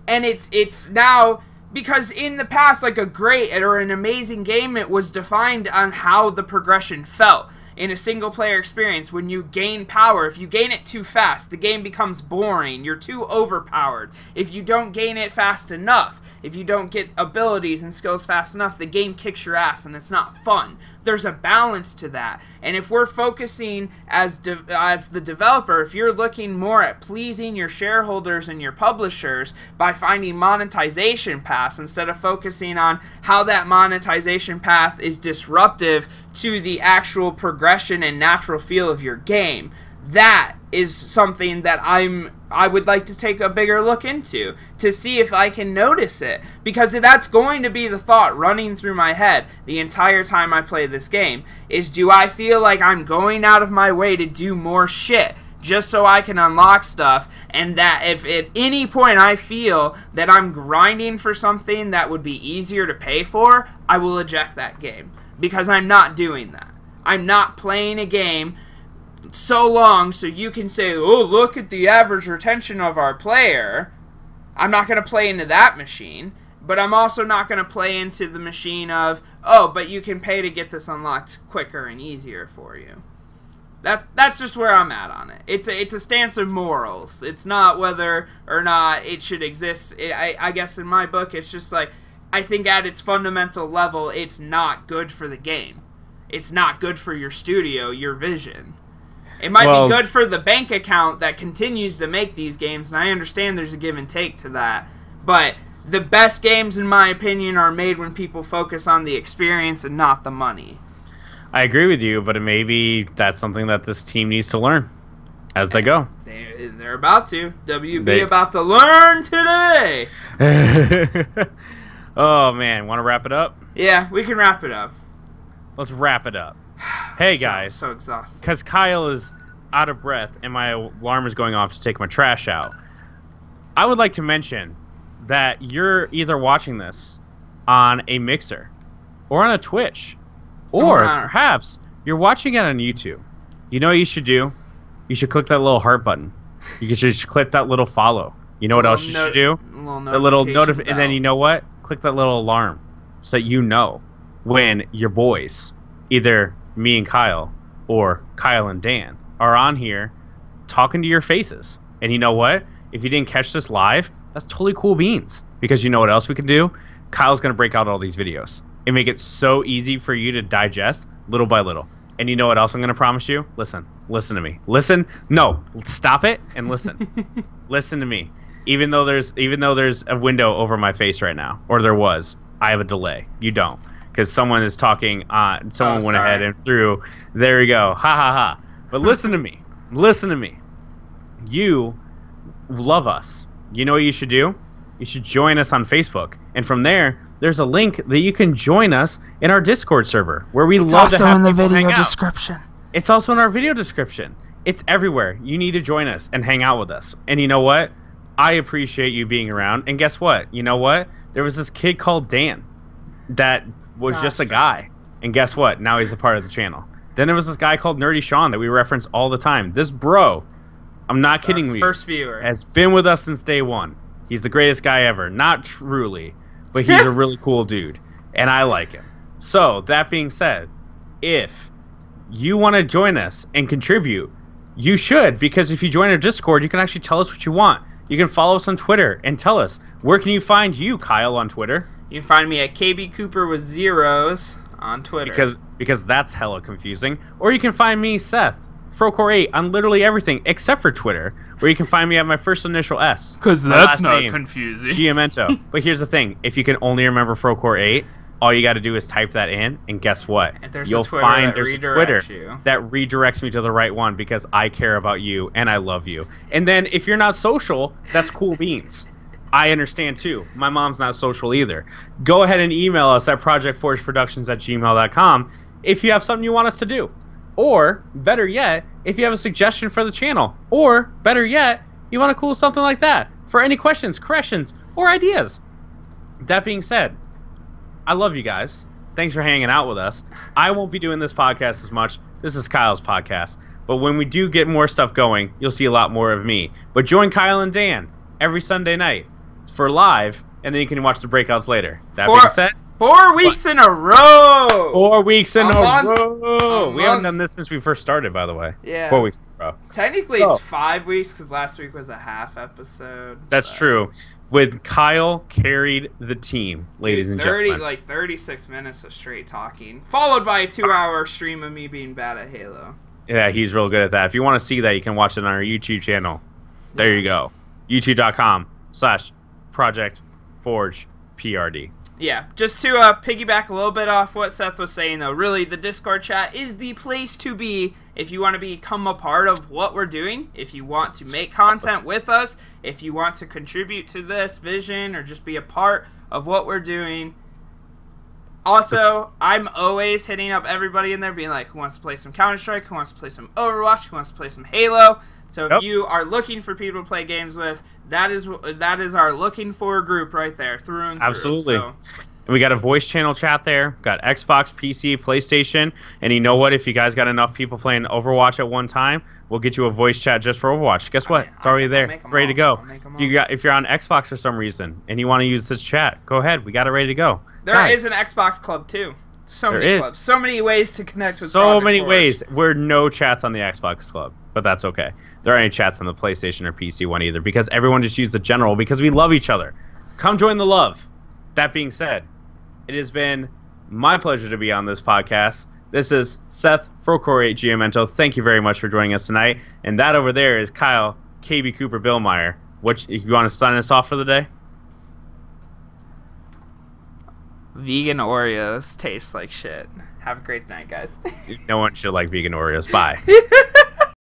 And it's now, because in the past, like a great or an amazing game, it was defined on how the progression felt. In a single-player experience, when you gain power, if you gain it too fast, the game becomes boring. You're too overpowered. If you don't gain it fast enough, if you don't get abilities and skills fast enough, the game kicks your ass and it's not fun. There's a balance to that. And if we're focusing as the developer, if you're looking more at pleasing your shareholders and your publishers by finding monetization paths instead of focusing on how that monetization path is disruptive to the actual progression and natural feel of your game, that is something that I would like to take a bigger look into to see if I can notice it, because that's going to be the thought running through my head the entire time I play this game, is do I feel like I'm going out of my way to do more shit just so I can unlock stuff, and that if at any point I feel that I'm grinding for something that would be easier to pay for, I will eject that game, because I'm not doing that. I'm not playing a game so long so you can say, oh, look at the average retention of our player. I'm not going to play into that machine, but I'm also not going to play into the machine of, oh, but you can pay to get this unlocked quicker and easier for you. That's just where I'm at on it. It's a stance of morals. It's not whether or not it should exist. I guess in my book, it's just like, I think at its fundamental level, it's not good for the game. It's not good for your studio, your vision. It might be good for the bank account that continues to make these games, and I understand there's a give and take to that. But the best games, in my opinion, are made when people focus on the experience and not the money. I agree with you, but maybe that's something that this team needs to learn as they go. They're about to. WB about to learn today. Oh, man. Want to wrap it up? Yeah, we can wrap it up. Let's wrap it up. Hey guys, so exhausted. Because Kyle is out of breath and my alarm is going off to take my trash out. I would like to mention that you're either watching this on a mixer or on a Twitch, or perhaps you're watching it on YouTube. You know what you should do? You should click that little heart button. You should click that little follow. You know what else you should do? The little notification, and then you know what? Click that little alarm so that you know when your boys, either me and Kyle or Kyle and Dan, are on here talking to your faces. And you know what? If you didn't catch this live, that's totally cool beans. Because you know what else we can do? Kyle's going to break out all these videos and make it so easy for you to digest little by little. And you know what else I'm going to promise you? Listen to me. No, stop it and listen. Listen to me. Even though there's a window over my face right now, or there was, I have a delay. You don't, because someone is talking. Someone went ahead and threw. There we go. Ha ha ha. But listen to me. Listen to me. You love us. You know what you should do? You should join us on Facebook, and from there, there's a link that you can join us in our Discord server, where we love to have people hang out. It's also in the video description. It's also in our video description. It's everywhere. You need to join us and hang out with us. And you know what? I appreciate you being around. And guess what? You know what? There was this kid called Dan that was just a guy. And guess what? Now he's a part of the channel. Then there was this guy called Nerdy Sean that we reference all the time. This bro, I'm not kidding you, first viewer, has been with us since day one. He's the greatest guy ever. Not truly, but he's a really cool dude. And I like him. So, that being said, if you want to join us and contribute, you should. Because if you join our Discord, you can actually tell us what you want. You can follow us on Twitter and tell us. Where can you find you, Kyle, on Twitter? You can find me at KB Cooper with zeros on Twitter. Because that's hella confusing. Or you can find me, Seth, Frocore8, on literally everything except for Twitter, where you can find me at my first initial S. Because that's not confusing. Giamento. But here's the thing. If you can only remember Frocore8, all you got to do is type that in, and guess what? You'll find there's a Twitter that redirects me to the right one, because I care about you and I love you. And then if you're not social, that's cool beans. I understand too. My mom's not social either. Go ahead and email us at projectforgeproductions@gmail.com if you have something you want us to do. Or, better yet, if you have a suggestion for the channel. Or, better yet, you want to cool something like that for any questions, corrections, or ideas. That being said, I love you guys. Thanks for hanging out with us. I won't be doing this podcast as much. This is Kyle's podcast. But when we do get more stuff going, you'll see a lot more of me. But join Kyle and Dan every Sunday night for live, and then you can watch the breakouts later. That being said, 4 weeks in a row! 4 weeks in a row! We haven't done this since we first started, by the way. Yeah. 4 weeks in a row. Technically, it's 5 weeks, because last week was a half episode. That's true. With Kyle carried the team, ladies and gentlemen. Like 36 minutes of straight talking, followed by a 2-hour stream of me being bad at Halo. Yeah, he's real good at that. If you want to see that, you can watch it on our YouTube channel. There you go. youtube.com/ProjectForgePRD. Yeah, just to piggyback a little bit off what Seth was saying, though, really, the Discord chat is the place to be if you want to become a part of what we're doing, if you want to make content with us, if you want to contribute to this vision, or just be a part of what we're doing. Also, I'm always hitting up everybody in there, being like, who wants to play some Counter-Strike, who wants to play some Overwatch, who wants to play some Halo. So if you are looking for people to play games with, that is our looking for group right there, through and through. Absolutely. So. And we got a voice channel chat there. Got Xbox, PC, PlayStation. And you know what? If you guys got enough people playing Overwatch at one time, we'll get you a voice chat just for Overwatch. Guess what? It's already there. It's ready to go. If you're on Xbox for some reason and you want to use this chat, go ahead. We got it ready to go. There is an Xbox club too. So many clubs. So many ways to connect with So many ways. We're no chats on the Xbox club, but that's okay. There aren't any chats on the PlayStation or PC one either, because everyone just used the general, because we love each other. Come join the love. That being said, it has been my pleasure to be on this podcast. This is Seth Frocore8 Giamento. Thank you very much for joining us tonight. And that over there is Kyle KB Cooper Billmeyer. You want to sign us off for the day? Vegan Oreos taste like shit. Have a great night, guys. No one should like vegan Oreos. Bye.